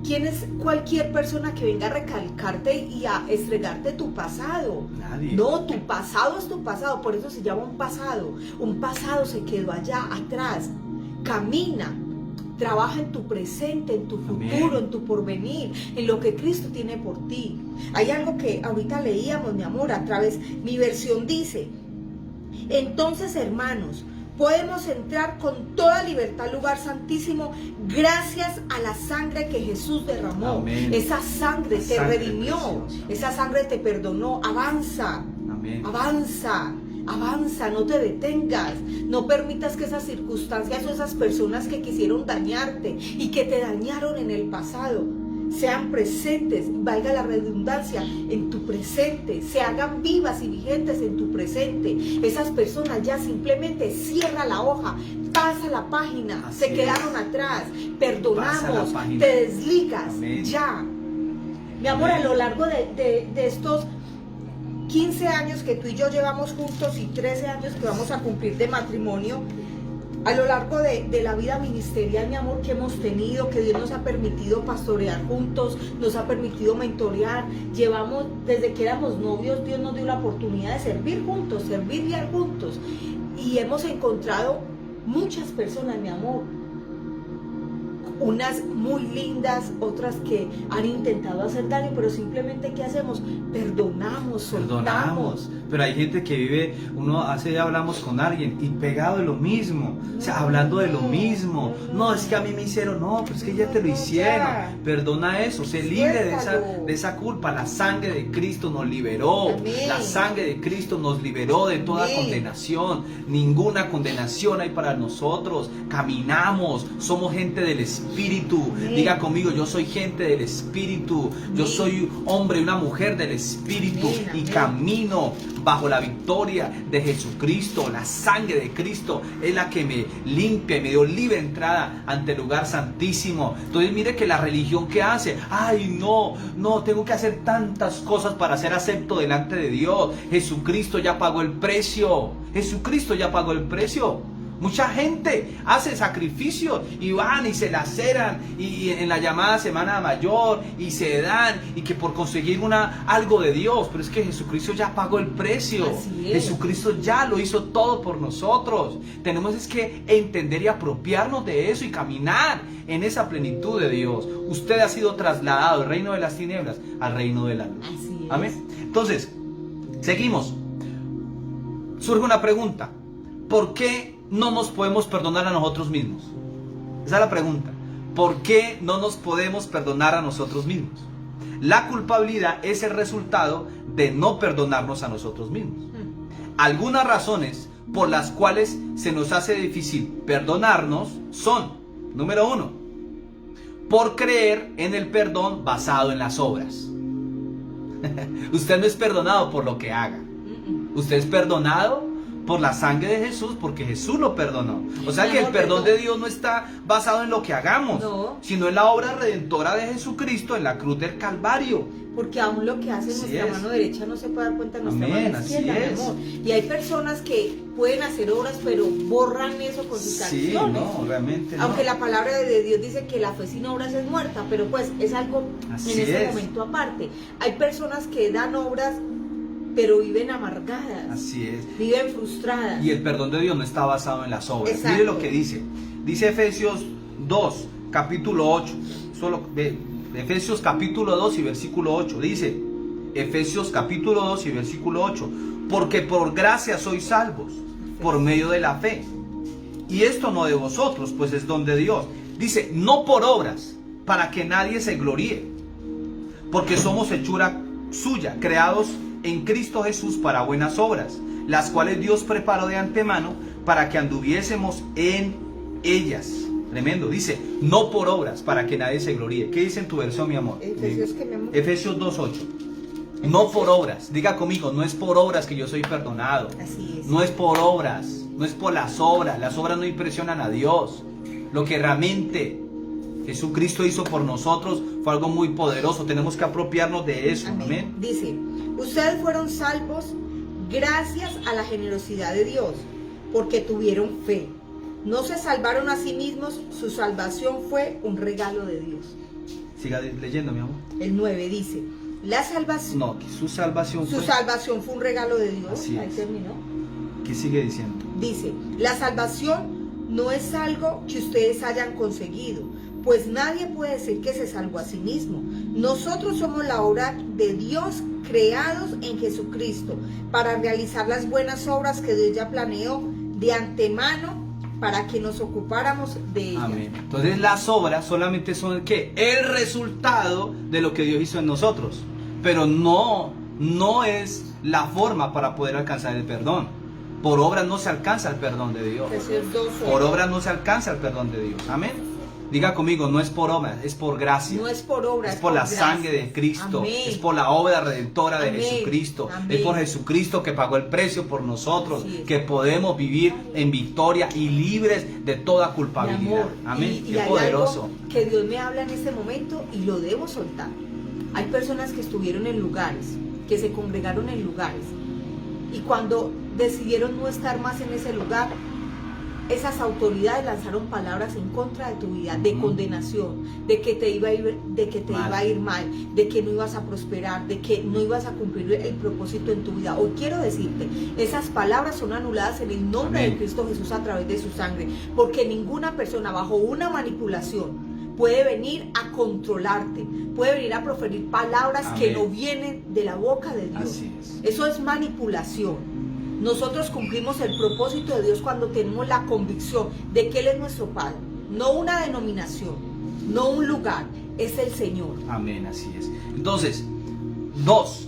¿Quién es cualquier persona que venga a recalcarte y a estregarte tu pasado? Nadie. No, tu pasado es tu pasado, por eso se llama un pasado. Un pasado se quedó allá atrás. Camina, trabaja en tu presente, en tu futuro, Amén. en tu porvenir, en lo que Cristo tiene por ti. Hay algo que ahorita leíamos, mi amor, a través, mi versión dice: entonces, hermanos, podemos entrar con toda libertad al lugar santísimo gracias a la sangre que Jesús derramó. Amén. Esa sangre La te sangre redimió, preciosa. esa sangre te perdonó. Avanza, Amén. avanza, avanza, no te detengas. No permitas que esas circunstancias o esas personas que quisieron dañarte y que te dañaron en el pasado sean presentes, valga la redundancia, en tu presente, se hagan vivas y vigentes en tu presente. Esas personas ya simplemente cierra la hoja, pasa la página, Así se quedaron atrás, Pasa perdonamos, la página. te desligas, Amén. ya. Mi amor, Amén. a lo largo de estos 15 años que tú y yo llevamos juntos y 13 años que vamos a cumplir de matrimonio, a lo largo de la vida ministerial, mi amor, que hemos tenido, que Dios nos ha permitido pastorear juntos, nos ha permitido mentorear, llevamos, desde que éramos novios, Dios nos dio la oportunidad de servir juntos, servir y guiar juntos, y hemos encontrado muchas personas, mi amor, unas muy lindas, otras que han intentado hacer daño, pero simplemente ¿qué hacemos? Perdonamos, soltamos. Pero hay gente que vive, hace ya hablamos con alguien y pegado de lo mismo, o sea, hablando de lo mismo. No, es que a mí me hicieron, no, pero es que ya te lo hicieron. Perdona eso, sé libre de esa culpa. La sangre de Cristo nos liberó. Amén. La sangre de Cristo nos liberó de toda Amén. Condenación. Ninguna condenación hay para nosotros. Caminamos, somos gente del Espíritu. Amén. Diga conmigo, yo soy gente del Espíritu. Yo Amén. soy hombre y una mujer del Espíritu. Amén, Y amén. camino bajo la victoria de Jesucristo. La sangre de Cristo es la que me limpia y me dio libre entrada ante el lugar santísimo. Entonces mire que la religión que hace, ay no, tengo que hacer tantas cosas para ser acepto delante de Dios. Jesucristo ya pagó el precio. Jesucristo ya pagó el precio. Mucha gente hace sacrificios y van y se laceran y en la llamada Semana Mayor y se dan y que por conseguir algo de Dios, pero es que Jesucristo ya pagó el precio. Así es. Jesucristo ya lo hizo todo por nosotros. Tenemos es que entender y apropiarnos de eso y caminar en esa plenitud de Dios. Usted ha sido trasladado del reino de las tinieblas al reino de la luz. Así es. Amén. Entonces, seguimos. Surge una pregunta. ¿Por qué no nos podemos perdonar a nosotros mismos? Esa es la pregunta. ¿Por qué no nos podemos perdonar a nosotros mismos? La culpabilidad es el resultado de no perdonarnos a nosotros mismos. Algunas razones por las cuales se nos hace difícil perdonarnos son, número 1, por creer en el perdón basado en las obras. Usted no es perdonado por lo que haga. Usted es perdonado por la sangre de Jesús, porque Jesús lo perdonó. O sea que el perdón de Dios no está basado en lo que hagamos, sino en la obra redentora de Jesucristo en la cruz del Calvario. Porque aún lo que hace nuestra mano derecha no se puede dar cuenta de nuestra mano izquierda, mi amor. Y hay personas que pueden hacer obras, pero borran eso con sus acciones. No, realmente no. Aunque la palabra de Dios dice que la fe sin obras es muerta, pero pues es algo en ese momento aparte. Hay personas que dan obras, pero viven amargadas. Así es. Viven frustradas. Y el perdón de Dios no está basado en las obras. Exacto. Mire lo que dice. Dice Efesios 2, capítulo 8. Efesios capítulo 2 y versículo 8. Dice, Efesios capítulo 2 y versículo 8. Porque por gracia sois salvos, por medio de la fe. Y esto no de vosotros, pues es don de Dios. Dice, no por obras, para que nadie se gloríe. Porque somos hechura suya, creados en Cristo Jesús para buenas obras, las cuales Dios preparó de antemano para que anduviésemos en ellas. Tremendo, dice, no por obras, para que nadie se gloríe. ¿Qué dice en tu versión, mi amor? Efesios 2:8. No por obras, diga conmigo, no es por obras que yo soy perdonado. Así es. No es por obras, no es por las obras no impresionan a Dios. Lo que realmente Jesucristo hizo por nosotros fue algo muy poderoso, tenemos que apropiarnos de eso. Amén. Dice, ustedes fueron salvos gracias a la generosidad de Dios, porque tuvieron fe. No se salvaron a sí mismos, su salvación fue un regalo de Dios. Siga leyendo, mi amor. El 9 dice, la salvación... No, que su salvación fue un regalo de Dios. Así Ahí es. terminó. ¿Qué sigue diciendo? Dice, la salvación no es algo que ustedes hayan conseguido, pues nadie puede decir que se salvó a sí mismo. Nosotros somos la obra de Dios, creados en Jesucristo, para realizar las buenas obras que Dios ya planeó de antemano para que nos ocupáramos de ellas. Amén. Entonces las obras solamente son ¿qué? El resultado de lo que Dios hizo en nosotros, pero no es la forma para poder alcanzar el perdón. Por obras no se alcanza el perdón de Dios. Por obras no se alcanza el perdón de Dios. Amén. Diga conmigo, no es por obras, es por gracia. No es por obras, es por la sangre de Cristo. Amén. Es por la obra redentora de Amén. Jesucristo. Amén. Es por Jesucristo que pagó el precio por nosotros, que podemos vivir en victoria y libres de toda culpabilidad. Amén. Y Qué hay poderoso. algo que Dios me habla en este momento y lo debo soltar. Hay personas que estuvieron en lugares que se congregaron en lugares. Y cuando decidieron no estar más en ese lugar, esas autoridades lanzaron palabras en contra de tu vida, de condenación, de que te iba a ir mal, de que no ibas a prosperar, de que no ibas a cumplir el propósito en tu vida. Hoy quiero decirte, esas palabras son anuladas en el nombre de Cristo Jesús a través de su sangre, porque ninguna persona bajo una manipulación puede venir a controlarte, puede venir a proferir palabras que no vienen de la boca de Dios. Así es. Eso es manipulación. Nosotros cumplimos el propósito de Dios cuando tenemos la convicción de que Él es nuestro Padre, no una denominación, no un lugar, es el Señor. Amén, así es. Entonces, 2,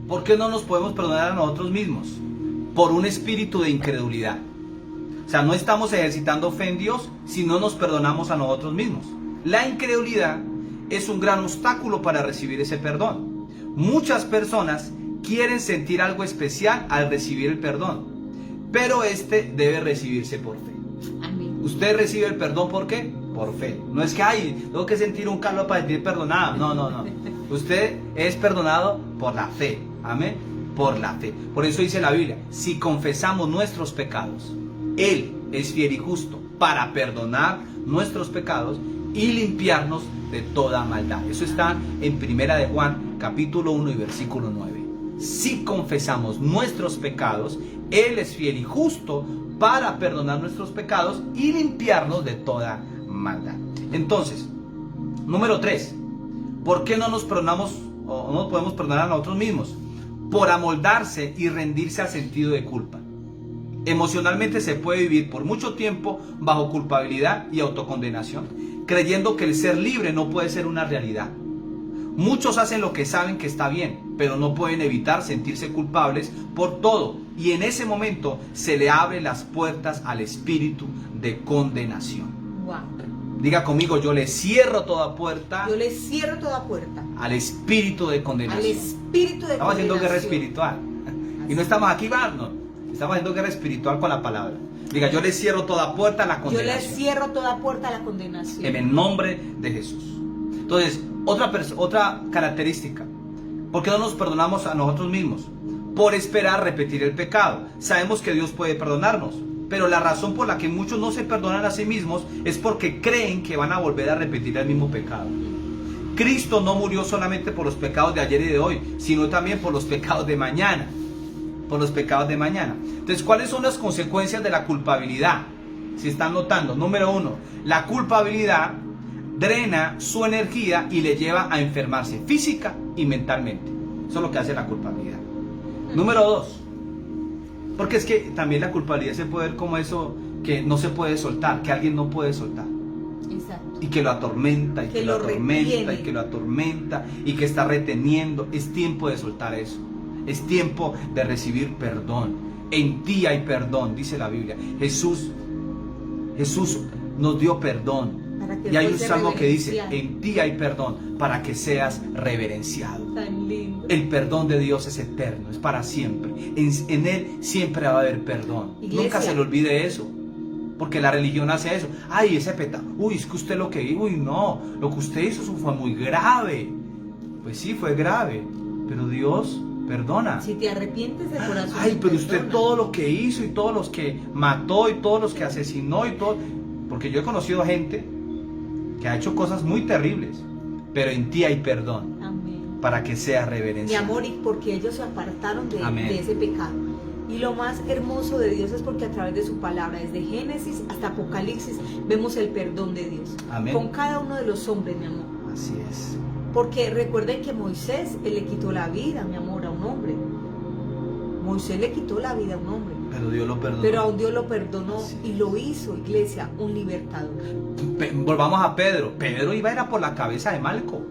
¿por qué no nos podemos perdonar a nosotros mismos? Por un espíritu de incredulidad. O sea, no estamos ejercitando fe en Dios si no nos perdonamos a nosotros mismos. La incredulidad es un gran obstáculo para recibir ese perdón. Muchas personas quieren sentir algo especial al recibir el perdón, pero este debe recibirse por fe. Amén. Usted recibe el perdón ¿por qué? Por fe. No es que tengo que sentir un calor para sentir perdonado. No. Usted es perdonado por la fe. Amén. Por la fe. Por eso dice la Biblia, si confesamos nuestros pecados, Él es fiel y justo para perdonar nuestros pecados y limpiarnos de toda maldad. Eso está en 1 de Juan, capítulo 1 y versículo 9. Si confesamos nuestros pecados, Él es fiel y justo para perdonar nuestros pecados y limpiarnos de toda maldad. Entonces, número 3, ¿por qué no nos perdonamos o no nos podemos perdonar a nosotros mismos? Por amoldarse y rendirse al sentido de culpa. Emocionalmente se puede vivir por mucho tiempo bajo culpabilidad y autocondenación, creyendo que el ser libre no puede ser una realidad. Muchos hacen lo que saben que está bien, pero no pueden evitar sentirse culpables por todo. Y en ese momento se le abren las puertas al espíritu de condenación. Wow. Diga conmigo, yo le cierro toda puerta. Yo le cierro toda puerta Al espíritu de condenación. al espíritu de Estamos haciendo guerra condenación. espiritual. Y no estamos aquí, no. Estamos haciendo guerra espiritual con la palabra. Diga, yo le cierro toda puerta a la Yo condenación. le cierro toda puerta a la condenación. En el nombre de Jesús. Entonces, otra característica. ¿Por qué no nos perdonamos a nosotros mismos? Por esperar repetir el pecado. Sabemos que Dios puede perdonarnos, pero la razón por la que muchos no se perdonan a sí mismos es porque creen que van a volver a repetir el mismo pecado. Cristo no murió solamente por los pecados de ayer y de hoy, sino también por los pecados de mañana. Por los pecados de mañana. Entonces, ¿cuáles son las consecuencias de la culpabilidad? Si están notando, número 1, la culpabilidad drena su energía y le lleva a enfermarse física y mentalmente. Eso es lo que hace la culpabilidad. Número 2, porque es que también la culpabilidad se puede ver como eso que no se puede soltar, que alguien no puede soltar. Exacto. Y que lo atormenta, y que lo atormenta, retiene. y que lo atormenta, y que está reteniendo. Es tiempo de soltar eso. Es tiempo de recibir perdón. En ti hay perdón, dice la Biblia. Jesús nos dio perdón. Y hay un salmo que dice, en ti hay perdón para que seas reverenciado. Tan lindo. El perdón de Dios es eterno, es para siempre. En Él siempre va a haber perdón. Iglesia. Nunca se le olvide eso. Porque la religión hace eso. Ay, ese pecado. Uy, es que usted lo que hizo. Uy, no. Lo que usted hizo fue muy grave. Pues sí, fue grave. Pero Dios perdona. Si te arrepientes de corazón. Ay, pero usted perdona. todo lo que hizo y todos los que mató y todos los que asesinó y todo. Porque yo he conocido gente que ha hecho cosas muy terribles. Pero en ti hay perdón. Amén. Para que seas Mi reverenciado. amor, y porque ellos se apartaron Amén. de ese pecado. Y lo más hermoso de Dios es porque a través de su palabra, desde Génesis hasta Apocalipsis, vemos el perdón de Dios. Amén. Con cada uno de los hombres, mi amor. Así es. Porque recuerden que Moisés, él le quitó la vida, mi amor, a un hombre. Moisés le quitó la vida a un hombre. Pero Dios lo perdonó. Pero a un Dios lo perdonó Sí. y lo hizo, iglesia, un libertador. Volvamos a Pedro. Pedro iba a ir a por la cabeza de Malco.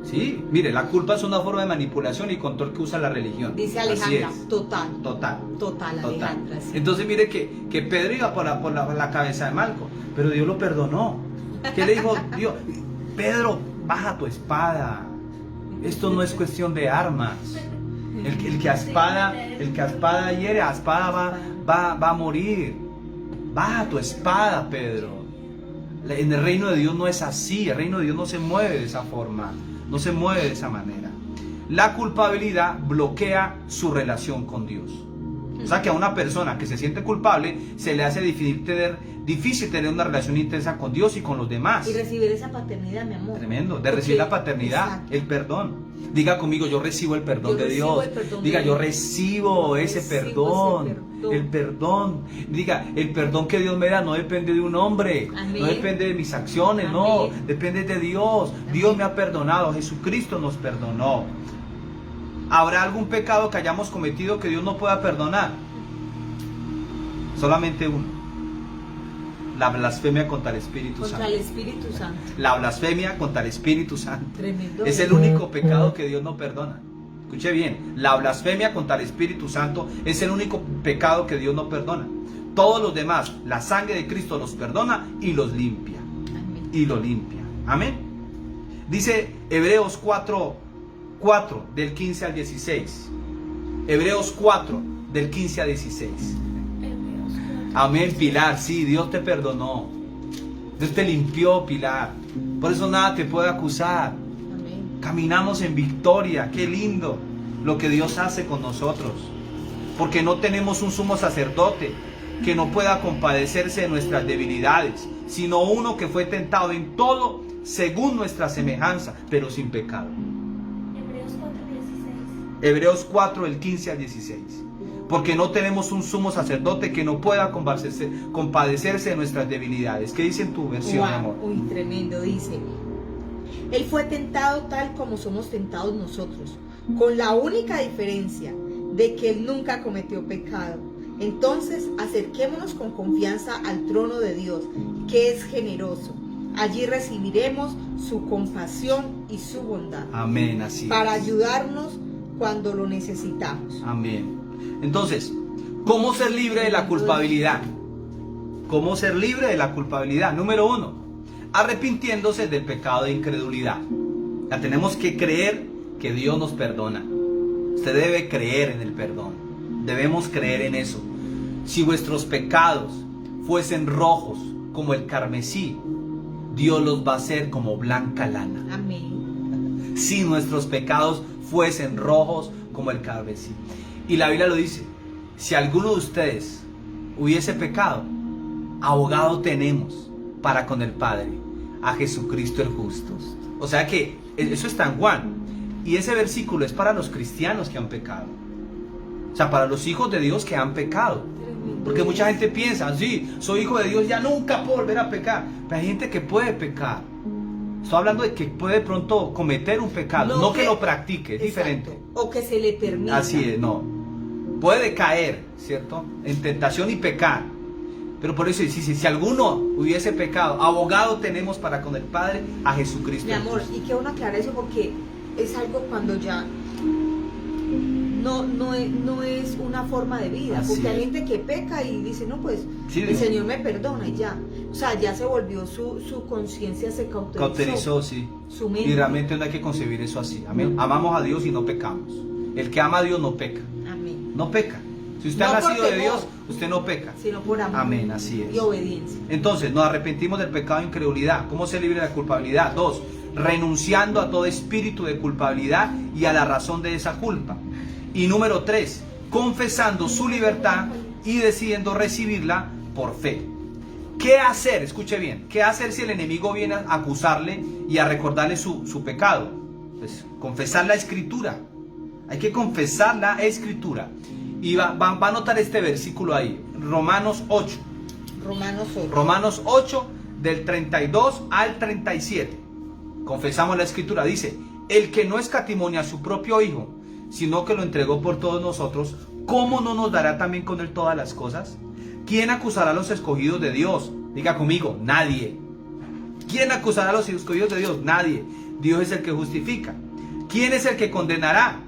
Sí, mire, la culpa es una forma de manipulación y control que usa la religión. Dice Así Alejandra, es. total. Total. Alejandra. Sí. Entonces mire que Pedro iba por la cabeza de Malco, pero Dios lo perdonó. ¿Qué le dijo Dios? Pedro, baja tu espada. Esto no es cuestión de armas. El que a espada hiere, a espada va a morir. Baja tu espada, Pedro. En el reino de Dios no es así. El reino de Dios no se mueve de esa forma. No se mueve de esa manera. la culpabilidad bloquea su relación con Dios. O sea que a una persona que se siente culpable se le hace difícil tener una relación intensa con Dios y con los demás. Y recibir esa paternidad, mi amor. Tremendo, de recibir la paternidad, exacto, el perdón. Diga conmigo, yo recibo el perdón de Dios. Diga, yo recibo ese perdón. El perdón. Diga, el perdón que Dios me da no depende de un hombre. Amén. No depende de mis acciones, Amén. no. Depende de Dios. Amén. Dios me ha perdonado. Jesucristo nos perdonó. ¿Habrá algún pecado que hayamos cometido que Dios no pueda perdonar? Solamente uno. La blasfemia contra el Espíritu Santo. Contra el Espíritu Santo. La blasfemia contra el Espíritu Santo. Tremendo. Es el único pecado que Dios no perdona. Escuche bien, la blasfemia contra el Espíritu Santo es el único pecado que Dios no perdona. Todos los demás, la sangre de Cristo los perdona y los limpia. Amén. Y lo limpia. Amén. Dice Hebreos 4, del 15 al 16. Hebreos 4, del 15 al 16. Amén, Pilar. Sí, Dios te perdonó. Dios te limpió, Pilar. Por eso nada te puede acusar. Amén. Caminamos en victoria. Qué lindo lo que Dios hace con nosotros. Porque no tenemos un sumo sacerdote que no pueda compadecerse de nuestras debilidades, sino uno que fue tentado en todo según nuestra semejanza, pero sin pecado. Hebreos 4, del 15 al 16. Porque no tenemos un sumo sacerdote que no pueda compadecerse de nuestras debilidades. ¿Qué dice en tu versión, Wow, amor? uy, tremendo, dice. Él fue tentado tal como somos tentados nosotros, con la única diferencia de que Él nunca cometió pecado. Entonces, acerquémonos con confianza al trono de Dios, que es generoso. Allí recibiremos su compasión y su bondad. Amén, así Para es. ayudarnos cuando lo necesitamos. Amén. Entonces, ¿cómo ser libre de la culpabilidad? ¿Cómo ser libre de la culpabilidad? Número 1, arrepintiéndose del pecado de incredulidad. Ya tenemos que creer que Dios nos perdona. Usted debe creer en el perdón. Debemos creer en eso. Si vuestros pecados fuesen rojos como el carmesí, Dios los va a hacer como blanca lana. Amén. Si nuestros pecados fuesen rojos como el carmesí. Y la Biblia lo dice, si alguno de ustedes hubiese pecado, abogado tenemos para con el Padre, a Jesucristo el justo. O sea que eso está en Juan. Y ese versículo es para los cristianos que han pecado. O sea, para los hijos de Dios que han pecado. Porque mucha gente piensa, sí, soy hijo de Dios, ya nunca puedo volver a pecar. Pero hay gente que puede pecar. Estoy hablando de que puede de pronto cometer un pecado, no que lo practique, es diferente. O que se le permita. Así es, no. Puede caer, ¿cierto? En tentación y pecar. Pero por eso, si alguno hubiese pecado, abogado tenemos para con el Padre, a Jesucristo. Mi amor, y que uno aclara eso porque es algo cuando ya no es una forma de vida. Así Porque hay es. gente que peca y dice, no, pues Sí, el digo. Señor me perdona y ya. O sea, ya se volvió su conciencia, se Cauterizó, sí. su mente. Y realmente no hay que concebir eso así. Amén. Amamos a Dios y no pecamos. El que ama a Dios no peca. Amén. No peca. Si usted No ha por nacido de temor, Dios, usted no peca. Sino por amor. Amén, así es. Y obediencia. Entonces, nos arrepentimos del pecado de incredulidad. ¿Cómo se libre de la culpabilidad? 2, renunciando a todo espíritu de culpabilidad y a la razón de esa culpa. Y número 3, confesando su libertad y decidiendo recibirla por fe. ¿Qué hacer? Escuche bien. ¿Qué hacer si el enemigo viene a acusarle y a recordarle su pecado? Pues confesar la escritura. Hay que confesar la escritura. Y va a notar este versículo ahí. Romanos 8. Romanos 8 del 32 al 37. Confesamos la escritura. Dice, el que no escatimó a su propio hijo, sino que lo entregó por todos nosotros, ¿cómo no nos dará también con él todas las cosas? ¿Quién acusará a los escogidos de Dios? Diga conmigo, nadie. ¿Quién acusará a los escogidos de Dios? Nadie. Dios es el que justifica. ¿Quién es el que condenará?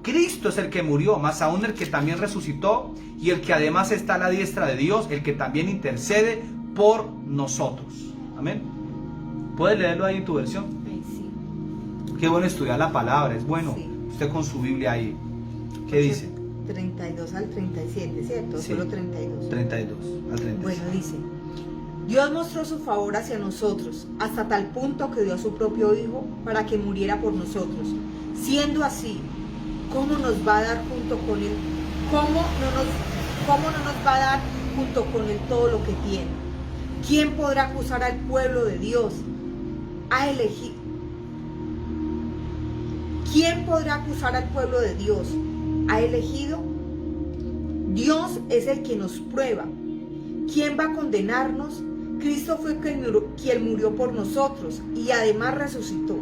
Cristo es el que murió, más aún el que también resucitó y el que además está a la diestra de Dios, el que también intercede por nosotros. Amén. ¿Puedes leerlo ahí en tu versión? Ay, sí. Qué bueno estudiar la palabra, es bueno. Sí. Usted con su Biblia ahí. ¿Qué dice? 32 al 37, ¿cierto? Sí. Solo 32. 32 al 36. Bueno, dice, Dios mostró su favor hacia nosotros, hasta tal punto que dio a su propio Hijo para que muriera por nosotros. Siendo así, ¿cómo nos va a dar junto con Él? ¿Cómo no nos va a dar junto con Él todo lo que tiene? ¿Quién podrá acusar al pueblo de Dios? ¿Quién podrá acusar al pueblo de Dios? ¿Ha elegido? Dios es el que nos prueba. ¿Quién va a condenarnos? Cristo fue quien murió por nosotros y además resucitó.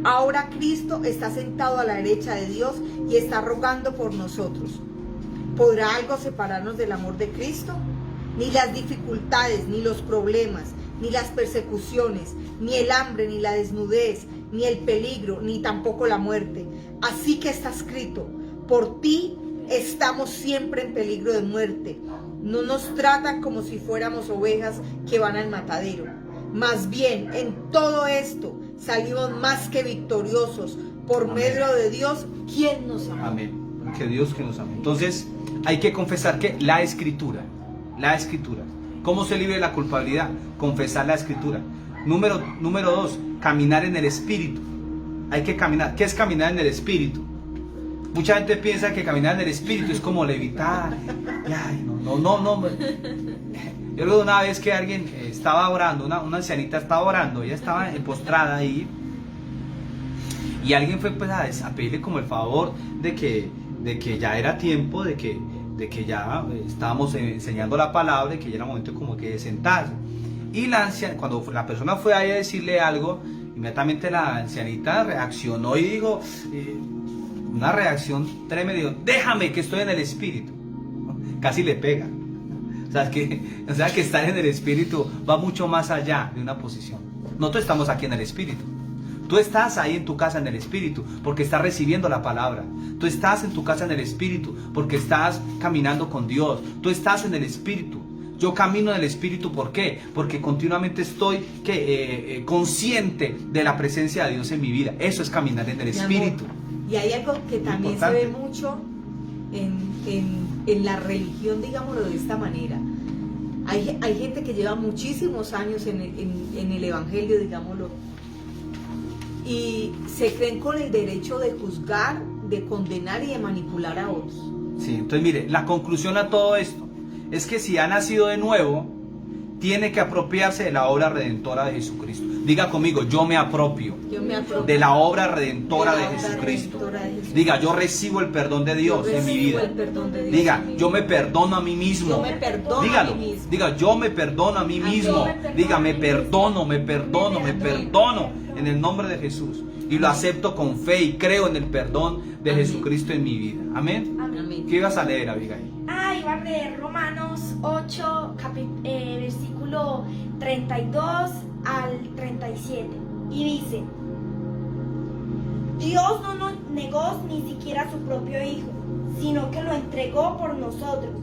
Ahora Cristo está sentado a la derecha de Dios y está rogando por nosotros. ¿Podrá algo separarnos del amor de Cristo? Ni las dificultades, ni los problemas, ni las persecuciones, ni el hambre, ni la desnudez, ni el peligro, ni tampoco la muerte. Así que está escrito: por ti estamos siempre en peligro de muerte. No nos tratan como si fuéramos ovejas que van al matadero. Más bien, en todo esto salimos más que victoriosos por medio de Dios, quien nos ama. Amén. Que Dios que nos ama. Entonces, hay que confesar que la Escritura. ¿Cómo se libre de la culpabilidad? Confesar la Escritura. Número 2, caminar en el Espíritu. Hay que caminar. ¿Qué es caminar en el Espíritu? Mucha gente piensa que caminar en el Espíritu es como levitar. Ay, no. Yo recuerdo una vez que alguien estaba orando, una ancianita estaba orando, ella estaba postrada ahí, y alguien fue pues, a pedirle como el favor de que ya era tiempo, de que ya estábamos enseñando la palabra y que ya era momento como que de sentarse. Y cuando la persona fue ahí a decirle algo, inmediatamente la ancianita reaccionó y dijo, una reacción tremenda, dijo: déjame que estoy en el Espíritu. Casi le pega. O sea que estar en el Espíritu va mucho más allá de una posición. Nosotros estamos aquí en el Espíritu. Tú estás ahí en tu casa en el Espíritu porque estás recibiendo la palabra. Tú estás en tu casa en el Espíritu porque estás caminando con Dios. Tú estás en el Espíritu. Yo camino en el Espíritu, ¿por qué? Porque continuamente estoy consciente de la presencia de Dios en mi vida. Eso es caminar en el Espíritu. Y hay algo que también se ve mucho en la religión, digámoslo de esta manera. Hay gente que lleva muchísimos años en el Evangelio, digámoslo, y se creen con el derecho de juzgar, de condenar y de manipular a otros. Sí, entonces mire, la conclusión a todo esto es que si ha nacido de nuevo, tiene que apropiarse de la obra redentora de Jesucristo. Diga conmigo: yo me apropio de la obra redentora de Jesucristo. Diga: yo recibo el perdón de Dios en mi vida. Diga: yo me perdono a mí mismo. Dígalo. Diga: yo me perdono a mí mismo. Diga: me perdono en el nombre de Jesús. Y lo acepto con fe y creo en el perdón de Jesucristo en mi vida. Amén. ¿Qué ibas a leer, Abigail? Iba a leer Romanos 8, versículo 32 al 37. Y dice: Dios no nos negó ni siquiera a su propio Hijo, sino que lo entregó por nosotros.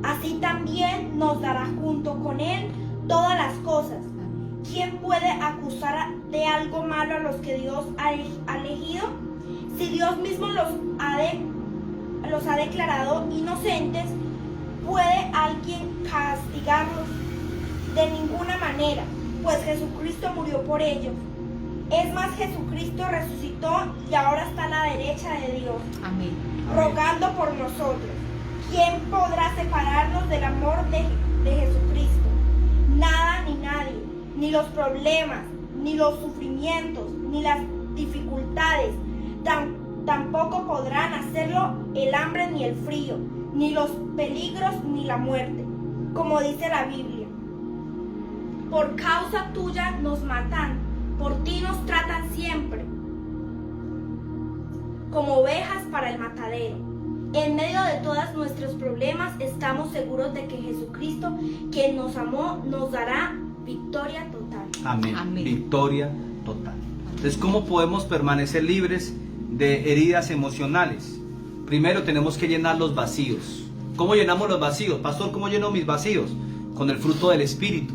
Así también nos dará junto con Él todas las cosas. ¿Quién puede acusar de algo malo a los que Dios ha elegido? Si Dios mismo los ha declarado inocentes, ¿puede alguien castigarlos? De ninguna manera, pues Jesucristo murió por ellos. Es más, Jesucristo resucitó y ahora está a la derecha de Dios, Amén, rogando por nosotros. ¿Quién podrá separarnos del amor de Jesucristo? Nada ni nadie, ni los problemas, ni los sufrimientos, ni las dificultades, tampoco podrán hacerlo el hambre ni el frío, ni los peligros ni la muerte, como dice la Biblia. Por causa tuya nos matan, por ti nos tratan siempre como ovejas para el matadero. En medio de todos nuestros problemas estamos seguros de que Jesucristo, quien nos amó, nos dará victoria total. Amén. Victoria total. Entonces, ¿cómo podemos permanecer libres de heridas emocionales? Primero tenemos que llenar los vacíos. ¿Cómo llenamos los vacíos? Pastor, ¿cómo lleno mis vacíos? Con el fruto del Espíritu,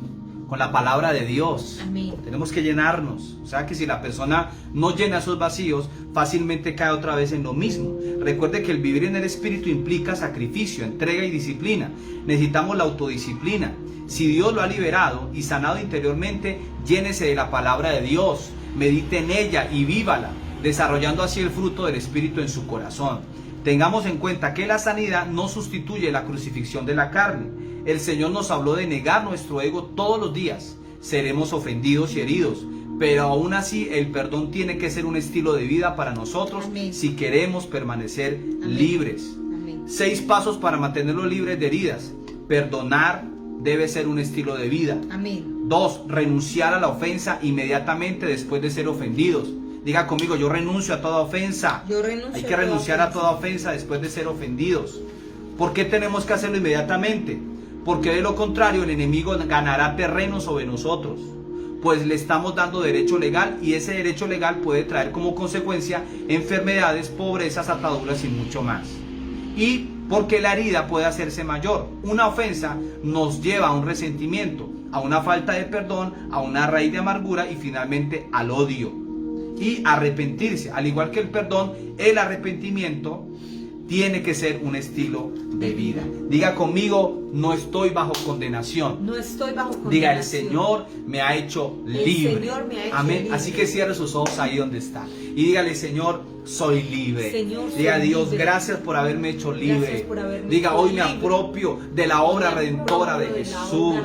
con la palabra de Dios. Amén. Tenemos que llenarnos. O sea que si la persona no llena esos vacíos, fácilmente cae otra vez en lo mismo. Recuerde que el vivir en el Espíritu implica sacrificio, entrega y disciplina. Necesitamos la autodisciplina. Si Dios lo ha liberado y sanado interiormente, llénese de la palabra de Dios, medite en ella y vívala. desarrollando así el fruto del Espíritu en su corazón. Tengamos en cuenta que la sanidad no sustituye la crucifixión de la carne. El Señor nos habló de negar nuestro ego todos los días. Seremos ofendidos y heridos, pero aún así el perdón tiene que ser un estilo de vida para nosotros. Amén. Si queremos permanecer Amén. Libres. Amén. 6 pasos para mantenerlos libres de heridas. Perdonar debe ser un estilo de vida. Amén. 2. Renunciar a la ofensa inmediatamente después de ser ofendidos. Diga conmigo, yo renuncio a toda ofensa. Hay que renunciar a toda ofensa después de ser ofendidos. ¿Por qué tenemos que hacerlo inmediatamente? Porque de lo contrario el enemigo ganará terreno sobre nosotros, pues le estamos dando derecho legal, y ese derecho legal puede traer como consecuencia enfermedades, pobrezas, ataduras y mucho más. Y porque la herida puede hacerse mayor. Una ofensa nos lleva a un resentimiento, a una falta de perdón, a una raíz de amargura y finalmente al odio. Y arrepentirse, al igual que el perdón, el arrepentimiento tiene que ser un estilo de vida. Diga conmigo, no estoy bajo condenación. No estoy bajo condenación. Diga, el Señor me ha hecho libre. El Señor me ha hecho Amén. libre. Así que cierre sus ojos ahí donde está. Y dígale, Señor, soy libre. Señor, soy diga, Dios, libre. Gracias por haberme hecho libre. Diga, hecho hoy libre. me apropio de la obra redentora de Jesús.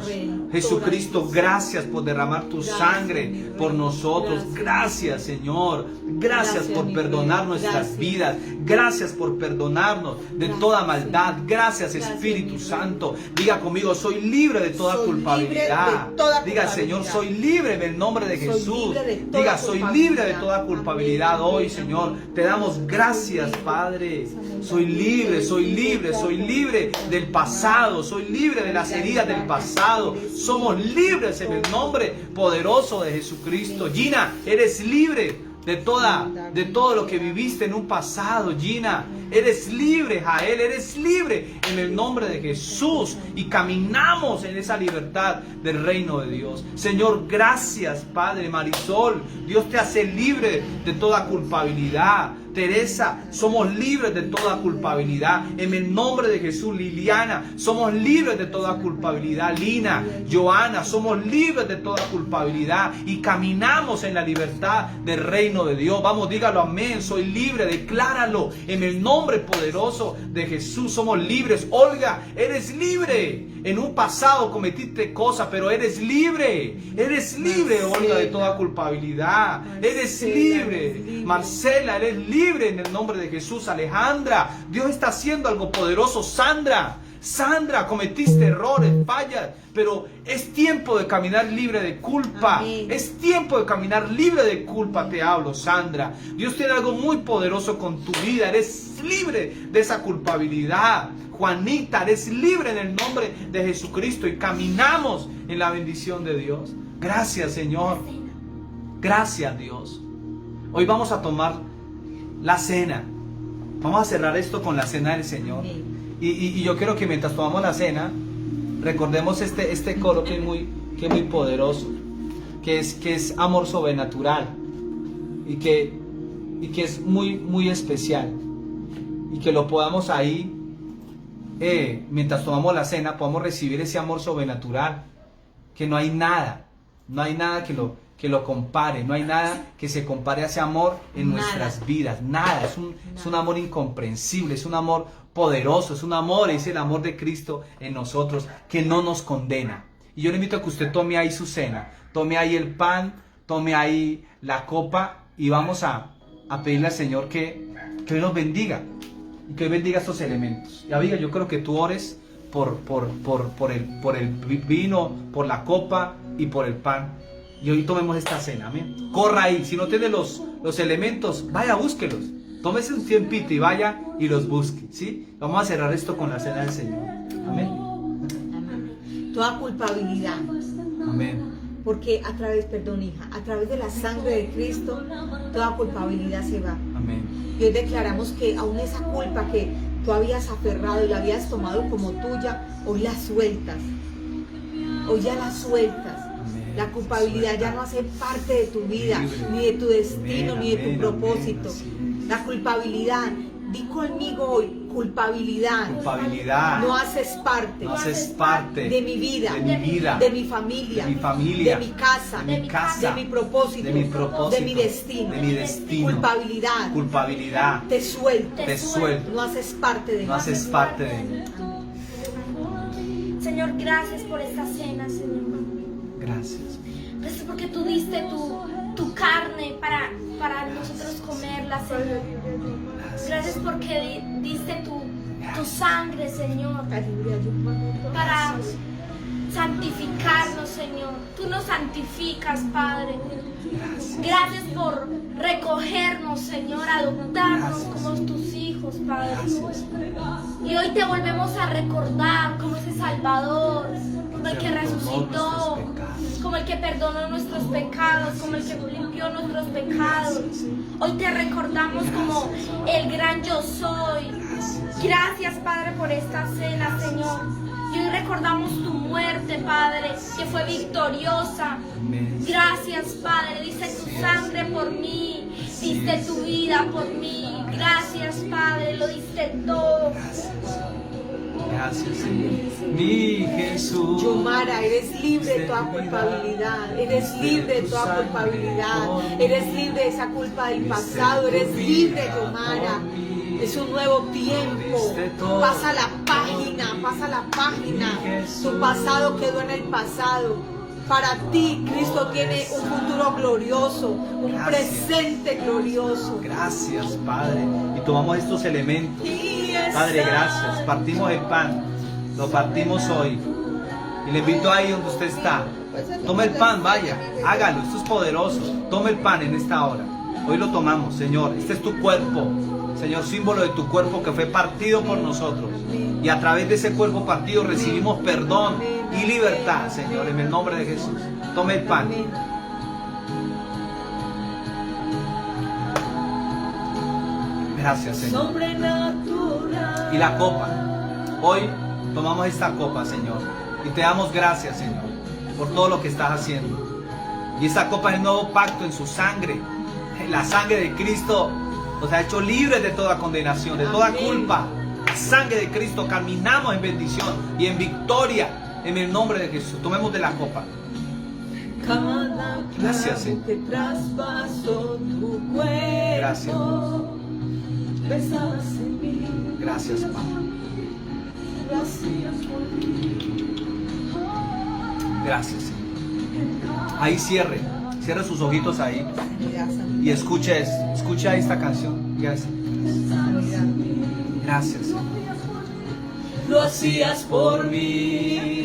Jesucristo, gracias por derramar tu sangre por nosotros. Gracias, Señor. Gracias por perdonar nuestras vidas. Gracias por perdonarnos de toda maldad. Gracias, Espíritu Santo. Diga conmigo, soy libre de toda culpabilidad. Diga, Señor, soy libre en el nombre de Jesús. Diga, soy libre de toda culpabilidad hoy, Señor. Te damos gracias, Padre. Soy libre, soy libre, soy libre del pasado. Soy libre de las heridas del pasado. Somos libres en el nombre poderoso de Jesucristo. Gina, eres libre de todo lo que viviste en un pasado. Gina, eres libre. Jael, eres libre en el nombre de Jesús, y caminamos en esa libertad del reino de Dios. Señor, gracias, Padre. Marisol, Dios te hace libre de toda culpabilidad. Teresa, somos libres de toda culpabilidad en el nombre de Jesús. Liliana, somos libres de toda culpabilidad. Lina, Joana, somos libres de toda culpabilidad y caminamos en la libertad del reino de Dios. Vamos, dígalo, amén. Soy libre, decláralo en el nombre poderoso de Jesús. Somos libres. Olga, eres libre. En un pasado cometiste cosas, pero eres libre. Eres libre, Olga, de toda culpabilidad. Eres libre. Marcela, eres libre en el nombre de Jesús. Alejandra, Dios está haciendo algo poderoso. Sandra, cometiste errores, fallas, pero es tiempo de caminar libre de culpa. Amén. Es tiempo de caminar libre de culpa. Te hablo, Sandra. Dios tiene algo muy poderoso con tu vida. Eres libre de esa culpabilidad. Juanita, eres libre en el nombre de Jesucristo, y caminamos en la bendición de Dios. Gracias, Señor. Gracias, Dios. Hoy vamos a tomar la cena. Vamos a cerrar esto con la cena del Señor. Y yo quiero que mientras tomamos la cena, recordemos este coro que es muy poderoso, que es amor sobrenatural, y que es muy especial, y que lo podamos ahí, mientras tomamos la cena, podamos recibir ese amor sobrenatural, que no hay nada que lo compare, no hay nada que se compare a ese amor en nuestras vidas. Nada, es un amor incomprensible, es un amor poderoso, es el amor de Cristo en nosotros, que no nos condena. Y yo le invito a que usted tome ahí su cena, tome ahí el pan, tome ahí la copa, y vamos a pedirle al Señor que hoy nos bendiga, y que hoy bendiga estos elementos. Y amiga, yo creo que tú ores por el vino, por la copa y por el pan. Y hoy tomemos esta cena, amén. Corra ahí, si no tiene los elementos, vaya, búsquelos. Tómese un tiempito y vaya y los busque, ¿sí? Vamos a cerrar esto con la cena del Señor. Amén. Amén. Toda culpabilidad. Amén. Porque a través de la sangre de Cristo, toda culpabilidad se va. Amén. Y hoy declaramos que aún esa culpa que tú habías aferrado y la habías tomado como tuya, hoy la sueltas. Hoy ya la sueltas. La culpabilidad ya no hace parte de tu vida, ni de tu destino, ni de tu propósito. La culpabilidad, di conmigo hoy, culpabilidad. Culpabilidad. No haces parte. No haces parte de mi vida. de mi vida. De mi familia. De mi familia. De mi casa. De mi casa. De mi propósito. De mi propósito. De mi destino. De mi destino. Culpabilidad. Culpabilidad. Te suelto. Te suelto. No haces parte de mí. No haces parte de mí. Señor, gracias por esta cena, Señor. Gracias. Gracias porque tú diste tu carne para nosotros comerla, Señor. Gracias porque diste tu sangre, Señor, para santificarnos, Señor. Tú nos santificas, Padre. Gracias por recogernos, Señor, adoptarnos como tus hijos, Padre. Y hoy te volvemos a recordar como ese Salvador, como el que resucitó, como el que perdonó nuestros pecados, como el que limpió nuestros pecados. Hoy te recordamos como el gran yo soy. Gracias, Padre, por esta cena, Señor. Y hoy recordamos tu muerte, Padre, que fue victoriosa. Gracias, Padre, diste tu sangre por mí, diste tu vida por mí. Gracias, Padre, lo diste todo. Gracias, Señor. Mi Jesús. Yomara, eres libre de toda culpabilidad. Eres libre de toda culpabilidad. Eres libre de esa culpa del pasado. Eres libre, Yomara. Es un nuevo tiempo. Pasa la página, pasa la página. Tu pasado quedó en el pasado. Para ti, Cristo tiene un futuro glorioso, un presente glorioso. Gracias, Padre. Y tomamos estos elementos. Padre, gracias. Partimos el pan. Lo partimos hoy. Y le invito ahí donde usted está. Tome el pan, vaya. Hágalo. Esto es poderoso. Tome el pan en esta hora. Hoy lo tomamos, Señor. Este es tu cuerpo. Señor, símbolo de tu cuerpo que fue partido por nosotros. Y a través de ese cuerpo partido recibimos perdón y libertad, Señor, en el nombre de Jesús. Tome el pan. Gracias, Señor. Y la copa. Hoy tomamos esta copa, Señor. Y te damos gracias, Señor, por todo lo que estás haciendo. Y esta copa es el nuevo pacto en su sangre. La sangre de Cristo nos ha hecho libres de toda condenación, de toda culpa. La sangre de Cristo, caminamos en bendición y en victoria en el nombre de Jesús. Tomemos de la copa. Gracias, Señor. Gracias, gracias, Padre. Gracias, Señor. Ahí cierre sus ojitos ahí y escucha esta canción. Gracias. Gracias, Señor. Lo hacías por mí.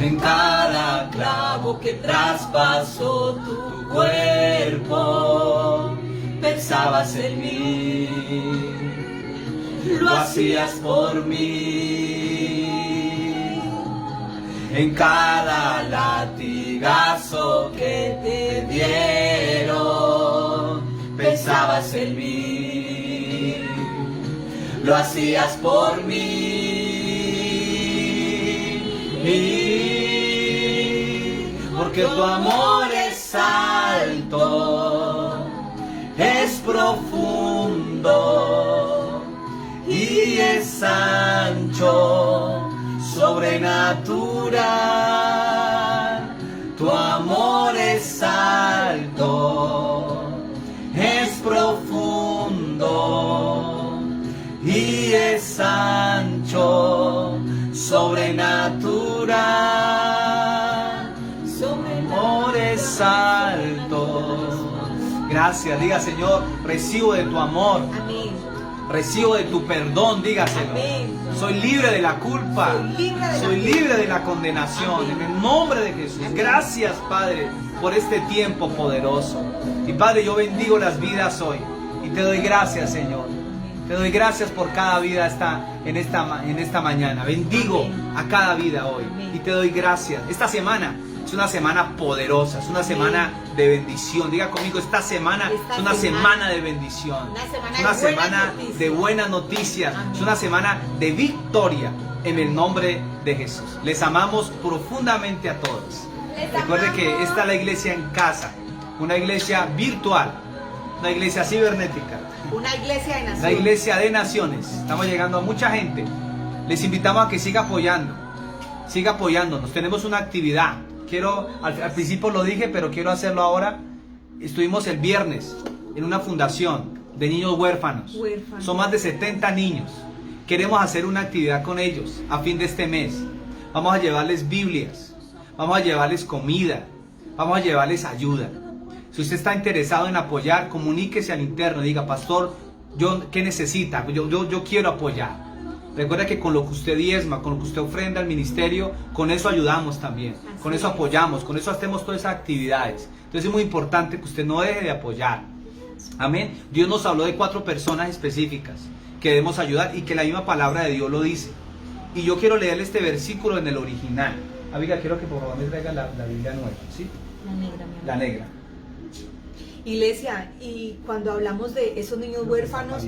En cada clavo que traspasó tu cuerpo, pensabas en mí. Lo hacías por mí. En cada latigazo que te dieron, pensabas en mí. Lo hacías por mí. Porque tu amor es alto, es profundo y es ancho, sobrenatural. Tu amor es alto, es profundo y es ancho, sobrenatural. Amor es alto. Gracias, diga Señor, recibo de tu amor. Amén. Recibo de tu perdón, dígaselo. Amén. Soy libre de la culpa. Soy libre de la condenación. Amén. En el nombre de Jesús. Amén. Gracias, Padre, por este tiempo poderoso. Y Padre, yo bendigo las vidas hoy. Y te doy gracias, Señor. Te doy gracias por cada vida en esta mañana. Bendigo a cada vida hoy. Y te doy gracias. Esta semana es una semana poderosa. Es una semana de bendición. Diga conmigo, esta semana es una semana de bendición. Es una semana de buenas noticias. Es una semana de victoria en el nombre de Jesús. Les amamos profundamente a todos. Recuerde que esta es la iglesia en casa. Una iglesia virtual. Una iglesia cibernética. Una iglesia de naciones. La iglesia de naciones. Estamos llegando a mucha gente. Les invitamos a que siga apoyando. Siga apoyándonos. Tenemos una actividad. Al principio lo dije, pero quiero hacerlo ahora. Estuvimos el viernes en una fundación de niños huérfanos. Son más de 70 niños. Queremos hacer una actividad con ellos a fin de este mes. Vamos a llevarles Biblias. Vamos a llevarles comida. Vamos a llevarles ayuda. Si usted está interesado en apoyar, comuníquese al interno. Diga, pastor, ¿qué necesita? Yo quiero apoyar. Recuerda que con lo que usted diezma, con lo que usted ofrenda al ministerio, con eso ayudamos también. Con eso apoyamos, con eso hacemos todas esas actividades. Entonces es muy importante que usted no deje de apoyar. Amén. Dios nos habló de 4 personas específicas que debemos ayudar y que la misma palabra de Dios lo dice. Y yo quiero leerle este versículo en el original. Amiga, quiero que por favor me traiga la Biblia nueva, ¿sí? La negra, mi amor. La negra. Iglesia, y cuando hablamos de esos niños huérfanos,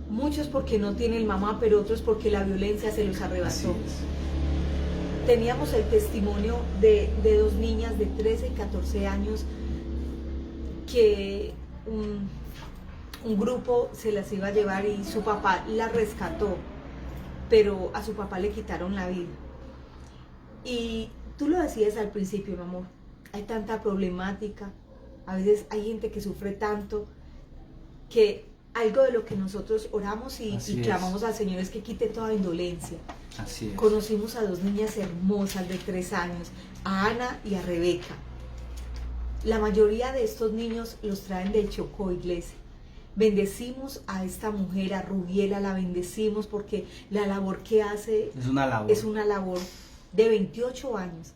muchos porque no tienen mamá, pero otros porque la violencia se los arrebató. Teníamos el testimonio de 2 niñas de 13 y 14 años que un grupo se las iba a llevar y su papá la rescató, pero a su papá le quitaron la vida. Y tú lo decías al principio, mi amor, hay tanta problemática, a veces hay gente que sufre tanto que algo de lo que nosotros oramos y clamamos al Señor es que quite toda indolencia. Así es. Conocimos a 2 niñas hermosas de 3 años, a Ana y a Rebeca. La mayoría de estos niños los traen del Chocó, iglesia. Bendecimos a esta mujer, a Rubiela, la bendecimos porque la labor que hace es una labor de 28 años.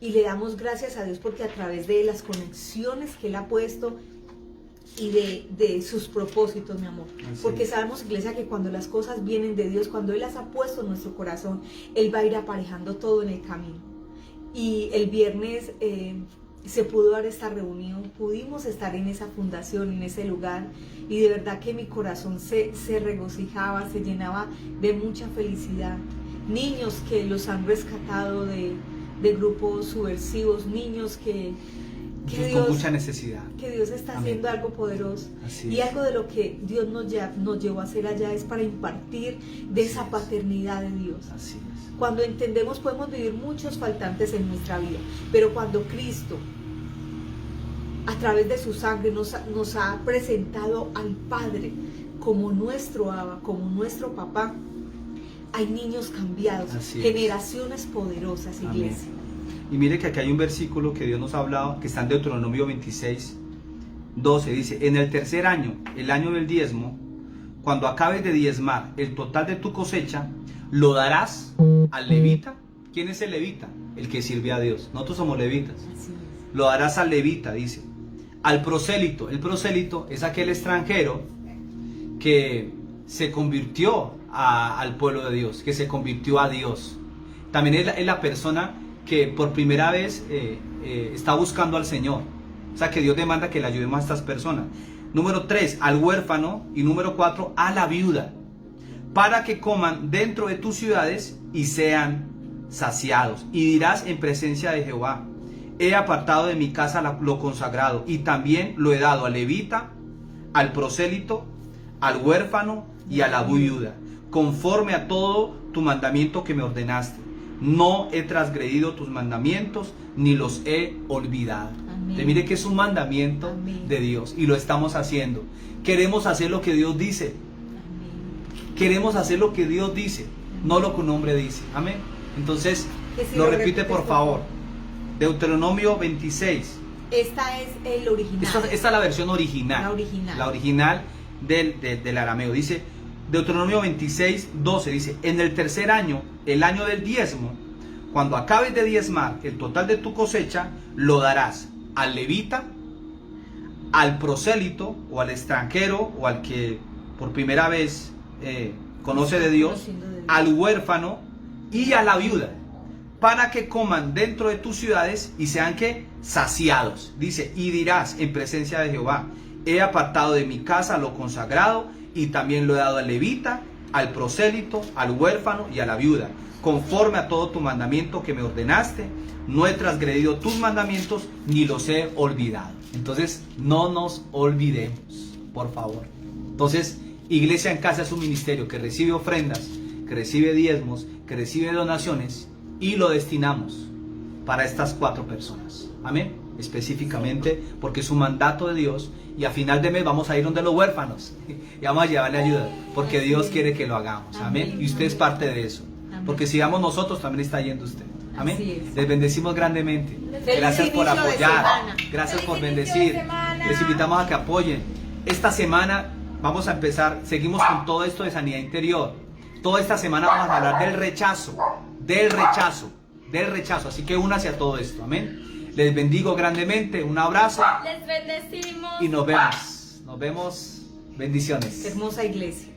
Y le damos gracias a Dios porque a través de las conexiones que Él ha puesto y de sus propósitos, mi amor. Porque sabemos, iglesia, que cuando las cosas vienen de Dios, cuando Él las ha puesto en nuestro corazón, Él va a ir aparejando todo en el camino. Y el viernes se pudo dar esta reunión, pudimos estar en esa fundación, en ese lugar, y de verdad que mi corazón se regocijaba, se llenaba de mucha felicidad. Niños que los han rescatado de grupos subversivos, niños que Dios, con mucha necesidad. Que Dios está haciendo algo poderoso. Así algo de lo que Dios nos llevó a hacer allá es para impartir de esa paternidad de Dios. Así es. Cuando entendemos podemos vivir muchos faltantes en nuestra vida, pero cuando Cristo a través de su sangre nos ha presentado al Padre como nuestro Abba, como nuestro papá, hay niños cambiados, generaciones poderosas, iglesia. Amén. Y mire que aquí hay un versículo que Dios nos ha hablado, que está en Deuteronomio 26, 12, dice, en el tercer año, el año del diezmo, cuando acabes de diezmar el total de tu cosecha, lo darás al levita. ¿Quién es el levita? El que sirve a Dios. Nosotros somos levitas. Lo darás al levita, dice. Al prosélito. El prosélito es aquel extranjero que se convirtió al pueblo de Dios, que se convirtió a Dios. También es la persona que por primera vez está buscando al Señor. O sea que Dios demanda que le ayudemos a estas personas. Número 3, al huérfano. Y número 4, a la viuda. Para que coman dentro de tus ciudades y sean saciados. Y dirás en presencia de Jehová, he apartado de mi casa lo consagrado, y también lo he dado al levita, al prosélito, al huérfano y a la viuda, conforme a todo tu mandamiento que me ordenaste. No he transgredido tus mandamientos, ni los he olvidado. Te mire que es un mandamiento de Dios y lo estamos haciendo. Queremos hacer lo que Dios dice. Queremos hacer lo que Dios dice, no lo que un hombre dice. Amén. Entonces, lo repite por favor. Deuteronomio 26. Esta es el original. Esta es la versión original. La original del arameo. Dice Deuteronomio 26, 12. Dice, en el tercer año, el año del diezmo, cuando acabes de diezmar el total de tu cosecha, lo darás al levita, al prosélito o al extranjero o al que por primera vez conoce de Dios, al huérfano y a la viuda, para que coman dentro de tus ciudades y sean que saciados. Dice, y dirás en presencia de Jehová, he apartado de mi casa lo consagrado y también lo he dado al levita, al prosélito, al huérfano y a la viuda, conforme a todo tu mandamiento que me ordenaste. No he transgredido tus mandamientos ni los he olvidado. Entonces no nos olvidemos. por favor. Entonces, Iglesia en Casa es un ministerio que recibe ofrendas, que recibe diezmos, que recibe donaciones y lo destinamos para estas 4 personas. Amén. Específicamente porque es un mandato de Dios y a final de mes vamos a ir donde los huérfanos y vamos a llevarle ayuda porque Dios quiere que lo hagamos. Amén. Y usted es parte de eso. Porque si vamos nosotros, también está yendo usted. Amén. Les bendecimos grandemente. Gracias por apoyar. Gracias por bendecir. Les invitamos a que apoyen. Esta semana vamos a empezar, seguimos con todo esto de sanidad interior. Toda esta semana vamos a hablar del rechazo. Así que únase a todo esto. Amén. Les bendigo grandemente. Un abrazo. Les bendecimos. Y nos vemos. Bendiciones. Hermosa iglesia.